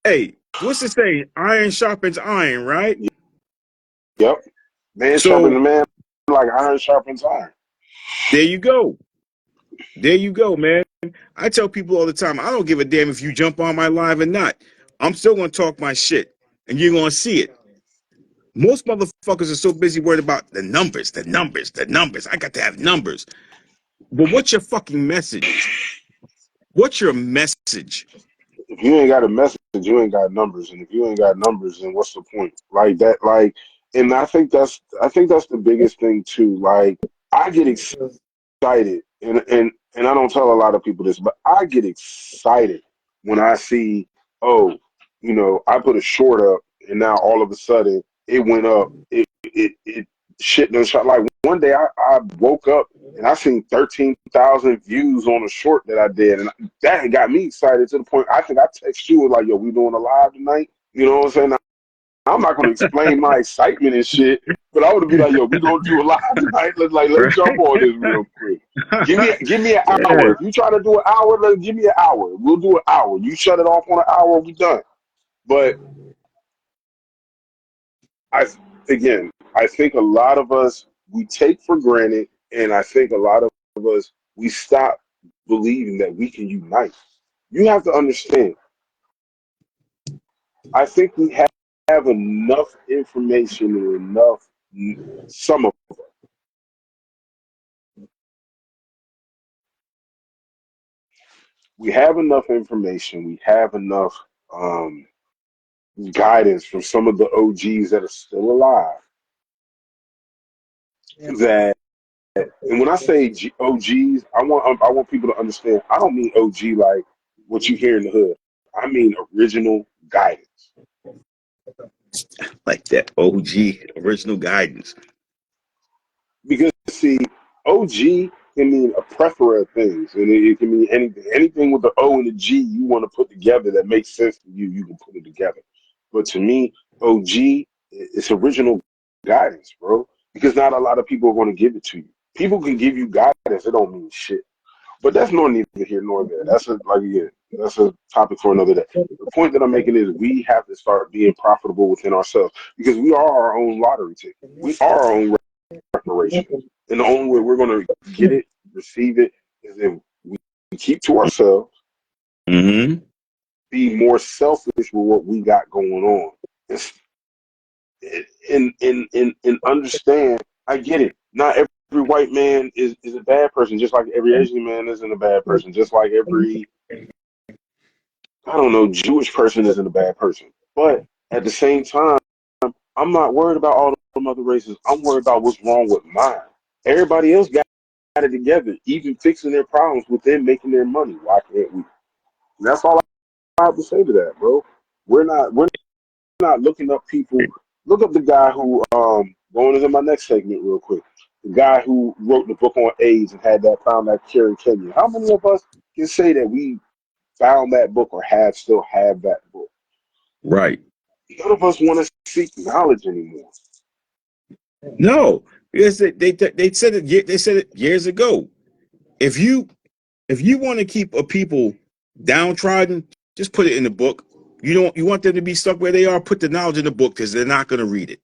hey, what's the saying? Iron sharpens iron, right? Yep. Man sharpens So man like iron sharpens iron. there you go. There you go, man. I tell people all the time, I don't give a damn if you jump on my live or not. I'm still gonna talk my shit, and you're gonna see it. Most motherfuckers are so busy worried about the numbers, the numbers, the numbers. I got to have numbers. But what's your fucking message? What's your message? If you ain't got a message, you ain't got numbers. And if you ain't got numbers, then what's the point? Like that, like, and I think that's the biggest thing too. Like I get excited, and I don't tell a lot of people this, but I get excited when I see, oh, I put a short up, and now all of a sudden it went up. It shit done shot. Like one day I woke up and I seen 13,000 views on a short that I did, and that got me excited to the point I think I text you like, yo, we doing a live tonight. You know what I'm saying? I'm not gonna explain my excitement and shit, but I would be like, yo, we gonna do a live tonight. Let's jump Right? on this real quick. Give me an Yeah. hour. If you try to do an hour, give me an hour. We'll do an hour. You shut it off on an hour, we done. But I I think a lot of us we take for granted, and I think a lot of us we stop believing that we can unite. You have to understand. I think we have enough information and enough. Some of we have enough information. We have enough um, guidance from some of the OGs that are still alive. That and when I say OGs, I want people to understand. I don't mean OG like what you hear in the hood. I mean original guidance. Like that OG original guidance. Because see, OG can mean a plethora of things, and it can mean anything. Anything with the O and the G you want to put together that makes sense to you, you can put it together. But to me, OG it's original guidance, bro. Because not a lot of people are going to give it to you. People can give you guidance; it don't mean shit. But that's nor neither here nor there. That's a topic for another day. The point that I'm making is we have to start being profitable within ourselves because we are our own lottery ticket. We are our own reparations. And the only way we're going to get it, receive it, is if we keep to ourselves, Mm-hmm. be more selfish with what we got going on, and understand. I get it. Not every white man is a bad person, just like every Asian man isn't a bad person, just like every I don't know Jewish person isn't a bad person. But at the same time, I'm not worried about all the other races. I'm worried about what's wrong with mine. Everybody else got it together, even fixing their problems within making their money. Why can't we? And that's all I have to say to that, bro. We're not looking up people. Look up the guy who going into my next segment real quick. The guy who wrote the book on AIDS and had that found that cure in Kenya. How many of us can say that we found that book or still have that book? Right. None of us want to seek knowledge anymore. No, because they said it. They said it years ago. If you want to keep a people downtrodden, just put it in the book. You want them to be stuck where they are. Put the knowledge in the book because they're not going to read it.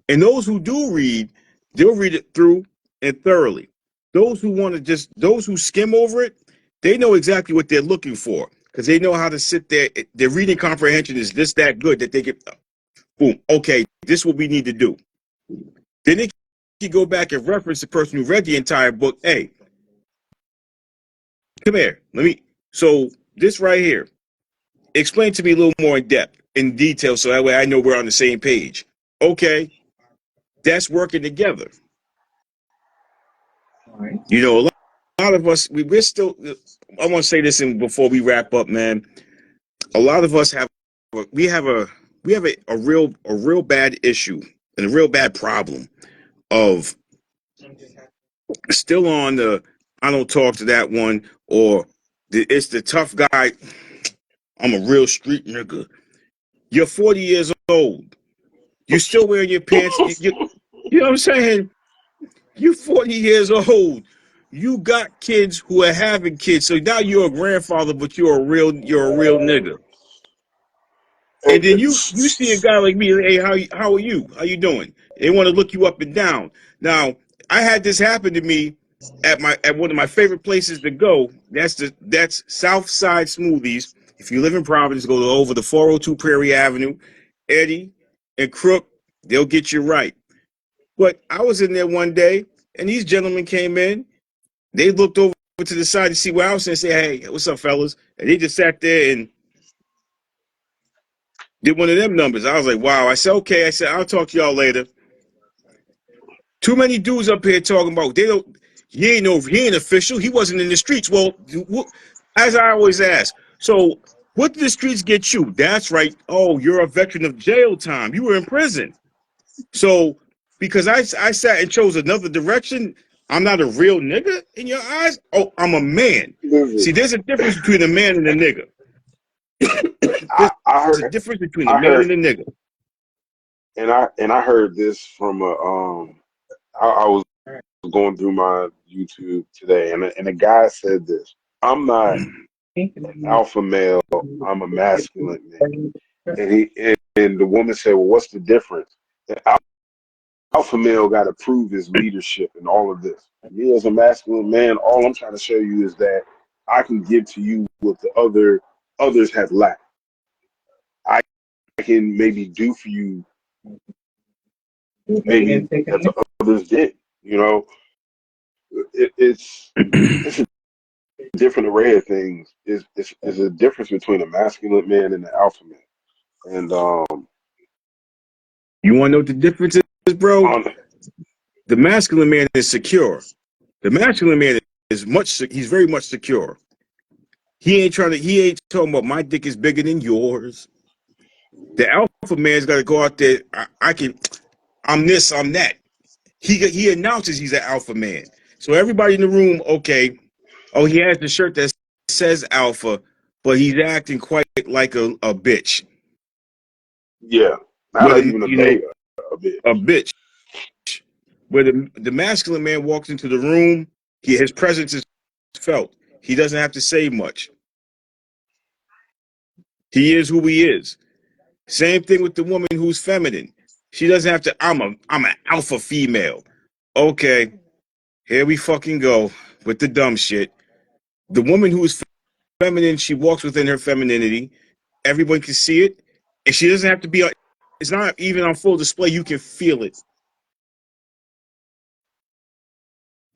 And those who do read, they'll read it through and thoroughly. Those who skim over it, they know exactly what they're looking for because they know how to sit there. Their reading comprehension is just that good that they get, boom, okay, this is what we need to do. Then they can go back and reference the person who read the entire book. Hey, come here. So this right here, explain to me a little more in depth, in detail, so that way I know we're on the same page. Okay, that's working together. A lot of us, we're still, I want to say this before we wrap up, man. A lot of us we have a real bad issue and a real bad problem of still on the I don't talk to that one, or it's the tough guy. I'm a real street nigga. You're 40 years old. You still wearing your pants. You know what I'm saying? You're 40 years old. You got kids who are having kids. So now you're a grandfather, but you're a real nigga. And then you see a guy like me, hey, how are you? How you doing? They want to look you up and down. Now, I had this happen to me at one of my favorite places to go. That's Southside Smoothies. If you live in Providence, go over the 402 Prairie Avenue, Eddie and Crook, they'll get you right. But I was in there one day, and these gentlemen came in. They looked over to the side to see where I was and say, hey, what's up, fellas? And they just sat there and did one of them numbers. I was like, wow. I said, okay. I said, I'll talk to y'all later. Too many dudes up here talking about they don't. He ain't official. He wasn't in the streets. Well, as I always ask, so what did the streets get you? That's right. Oh, you're a veteran of jail time. You were in prison. So because I sat and chose another direction, I'm not a real nigga in your eyes. Oh, I'm a man. See, there's a difference between a man and a nigga. I, There's I a heard, difference between a I man heard, and a nigga. and I heard this from I was going through my YouTube today, and a guy said this: "I'm not an alpha male. I'm a masculine man." And the woman said, "Well, what's the difference?" The alpha male got to prove his leadership and all of this. Me as a masculine man, all I'm trying to show you is that I can give to you what the others have lacked. I can maybe do for you maybe that the others did. You know, it's a different array of things. Is a difference between a masculine man and an alpha man. And You want to know what the difference is, bro? on The masculine man is secure. The masculine man he's very much secure. He ain't talking about my dick is bigger than yours. The alpha man's got to go out there. I'm this, I'm that. He announces he's an alpha man. So everybody in the room, okay, oh, he has the shirt that says alpha, but he's acting quite like a bitch. yeah, not Whether, even a you know, beta, a bit. a bitch. Where the masculine man walks into the room, his presence is felt. He doesn't have to say much. He is who he is. Same thing with the woman who's feminine. She doesn't have to. I'm an alpha female. Okay, here we fucking go with the dumb shit. The woman who is feminine, she walks within her femininity. Everyone can see it, and she doesn't have to be. It's not even on full display. You can feel it.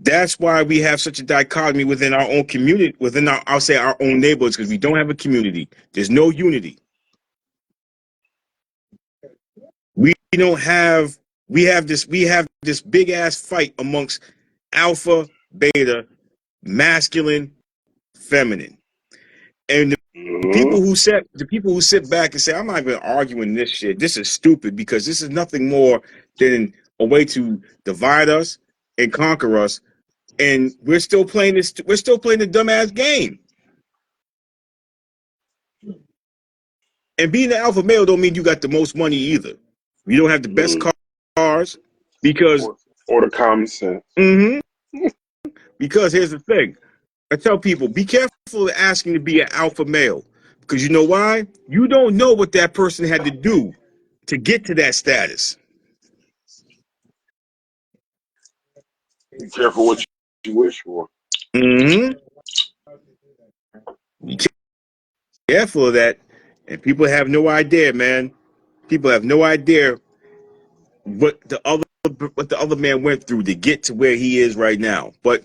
That's why we have such a dichotomy within our own community, within I'll say our own neighborhoods, because we don't have a community. There's no unity. We don't have we have this big ass fight amongst alpha, beta, masculine, feminine. And Mm-hmm. the people who sit back and say, I'm not even arguing this shit. This is stupid because this is nothing more than a way to divide us and conquer us. And we're still playing the dumbass game. And being the alpha male don't mean you got the most money either. You don't have the best Mm-hmm. cars because Or the common sense. mm-hmm, because here's the thing. I tell people, be careful of asking to be an alpha male. Because you know why? You don't know what that person had to do to get to that status. Be careful what you wish for. Mm-hmm. Be careful of that. And people have no idea, man. People have no idea what the other man went through to get to where he is right now. But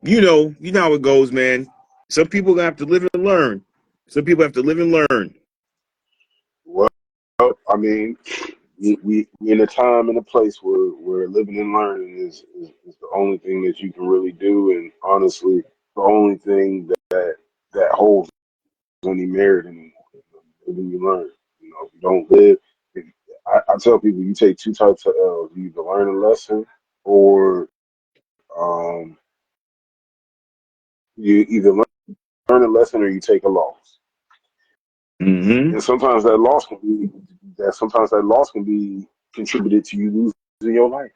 you know how it goes, man. Some people gonna have to live and learn. Some people have to live and learn. Well, I mean, we in a time and a place where living and learning is the only thing that you can really do, and honestly, the only thing that holds any merit anymore. Living you learn. You know, if you don't live, if, I tell people you take two types of L's. You either learn a lesson or um, you either learn a lesson or you take a loss. Mm-hmm. And sometimes that loss can be contributed to you losing your life.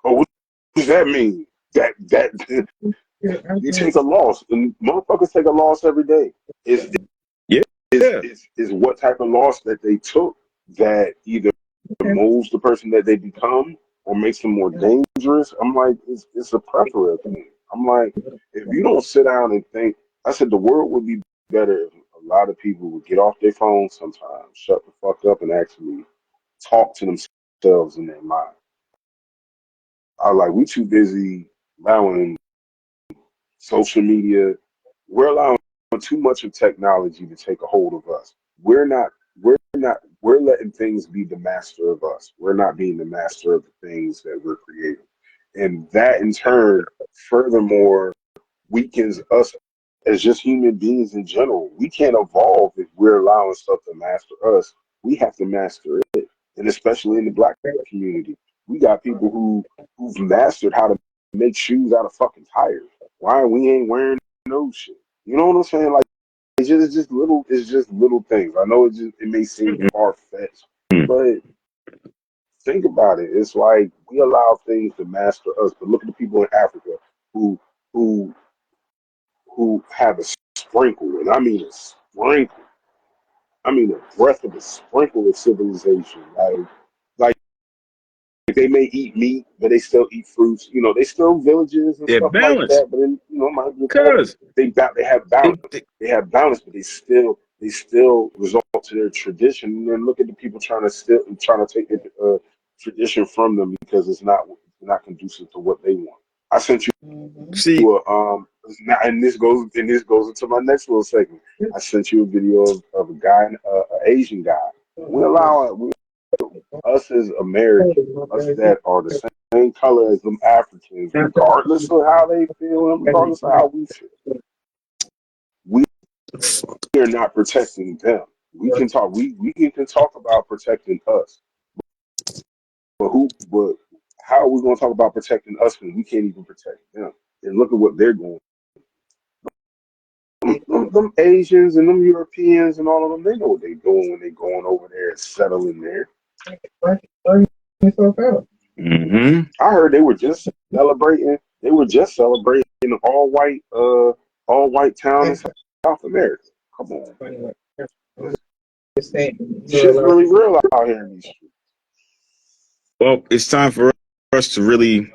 Oh, what does that mean? That you take a loss, and motherfuckers take a loss every day. Is Yeah. Yeah. is what type of loss that they took that either molds the person that they become or makes them more dangerous. I'm like, it's a plethora of things. I'm like, if you don't sit down and think, I said the world would be better if a lot of people would get off their phones sometimes, shut the fuck up, and actually talk to themselves in their mind. I like, we too busy allowing social media. We're allowing too much of technology to take a hold of us. We're letting things be the master of us. We're not being the master of the things that we're creating. And that in turn, furthermore, weakens us as just human beings in general. We can't evolve if we're allowing stuff to master us. We have to master it. And especially in the black community. We got people who've mastered how to make shoes out of fucking tires. Why we ain't wearing no shit? You know what I'm saying? Like it's just little things. I know it may seem far fetched, but think about it. It's like we allow things to master us. But look at the people in Africa who who who have a sprinkle, and I mean a sprinkle. I mean a breath of a sprinkle of civilization. Like they may eat meat, but they still eat fruits. You know, they still villages and They're stuff like balanced. that. But then, you know, might be Cause they have balance. they, They have balance, but they still resort to their tradition. And then look at the people trying to take the tradition from them because it's not conducive to what they want. I sent you see. and this goes into my next little segment. I sent you a video of a guy, an Asian guy. We us as Americans, us that are the same color as them Africans, regardless of how they feel and regardless of how we feel, we are not protecting them. We can talk about protecting us, but how are we going to talk about protecting us when we can't even protect them? And look at what they're going. Them Asians and them Europeans and all of them, they know what they're doing when they're going over there and settling there. Mm-hmm. I heard they were just celebrating. They were just celebrating an all white town in South America. Come on, shit's really real out here in these streets. Well, it's time for us to really.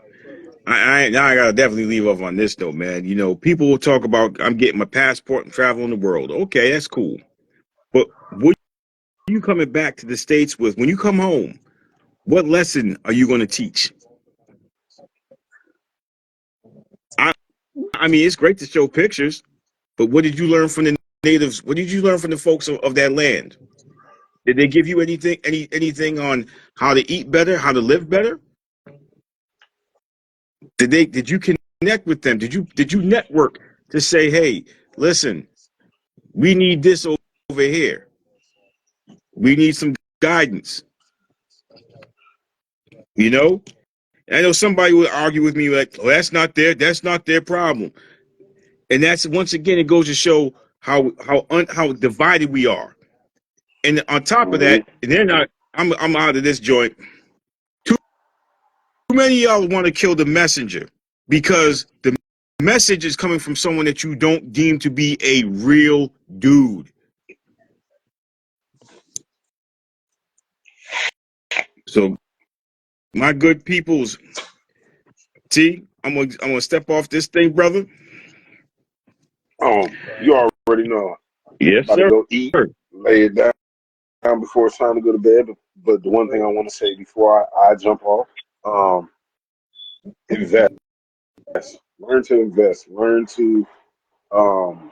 Now I gotta definitely leave off on this though, man. You know, people will talk about I'm getting my passport and traveling the world. Okay, that's cool. But what are you coming back to the States with when you come home? What lesson are you going to teach? I, I mean, it's great to show pictures, but what did you learn from the natives? What did you learn from the folks of that land? Did they give you anything on how to eat better, how to live better? Did you connect with them? Did you network to say, hey, listen, we need this over here. We need some guidance. You know, I know somebody would argue with me like, oh, that's not their problem. And that's once again, it goes to show how divided we are. And on top of Mm-hmm. that, they're not. I'm out of this joint. Too many of y'all want to kill the messenger because the message is coming from someone that you don't deem to be a real dude. So my good peoples, T, I'm gonna step off this thing, brother. You already know. Yes, About to sir. go eat, lay it down before it's time to go to bed. But the one thing I want to say before I jump off, um, invest. Learn to invest. Learn to um,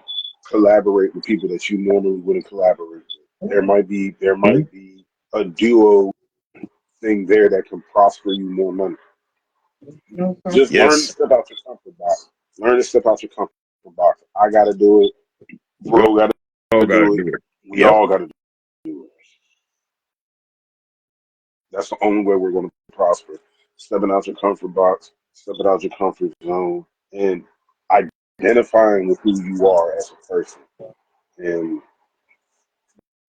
collaborate with people that you normally wouldn't collaborate with. There might be a duo thing there that can prosper you more money. Just learn to Yes. step out your comfort box. Learn to step out your comfort box. I got to do it. We Bro got all to gotta do it. do it. We Yep. all got to do it. That's the only way we're going to prosper. Stepping out your comfort box, stepping out your comfort zone, and identifying with who you are as a person. And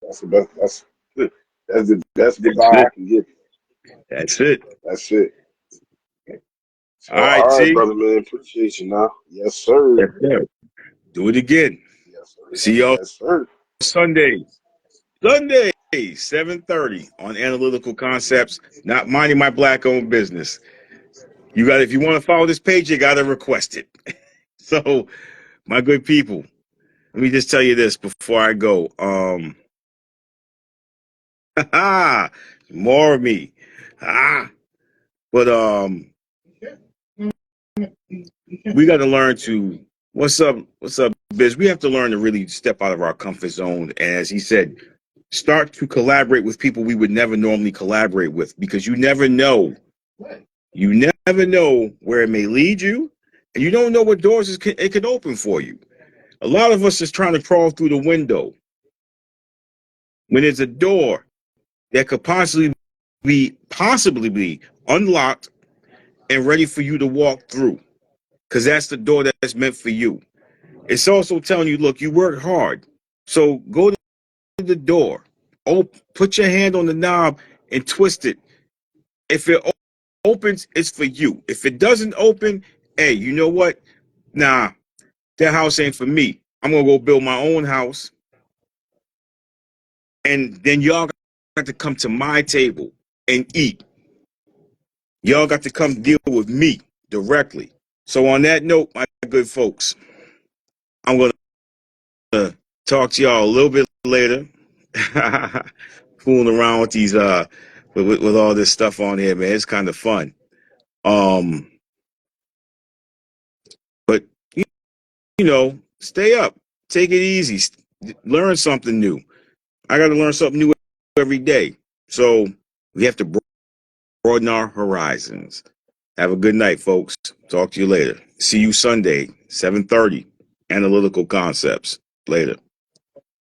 that's the best. That's the best That's goodbye it. I can give you. That's it. That's it. All So, right, all right, T. brother, man. Appreciate you now. Yes, sir. Yes, sir. Do it again. Yes, sir. See y'all Yes, sir. Sunday. Sunday, 7:30 on Analytical Concepts, not minding my black-owned business. You got, if you want to follow this page, you got to request it. So, my good people, let me just tell you this before I go. More of me. But we got to learn to, what's up, Biz? We have to learn to really step out of our comfort zone. And as he said, start to collaborate with people we would never normally collaborate with, because you never know. You never know where it may lead you, and you don't know what doors it could open for you. A lot of us is trying to crawl through the window when there's a door that could possibly be unlocked and ready for you to walk through, because that's the door that's meant for you. It's also telling you, look, you work hard, so go to the door. Oh, put your hand on the knob and twist it. If it opens, it's for you. If it doesn't open, hey, you know what? Nah, that house ain't for me. I'm gonna go build my own house, and then y'all got to come to my table and eat. Y'all got to come deal with me directly. So on that note, my good folks, I'm gonna talk to y'all a little bit later. Fooling around with these with all this stuff on here, man. It's kind of fun. Um, but stay up, take it easy, learn something new. I got to learn something new every day. So we have to broaden our horizons. Have a good night, folks. Talk to you later. See you Sunday, 7:30. Analytical Concepts. Later.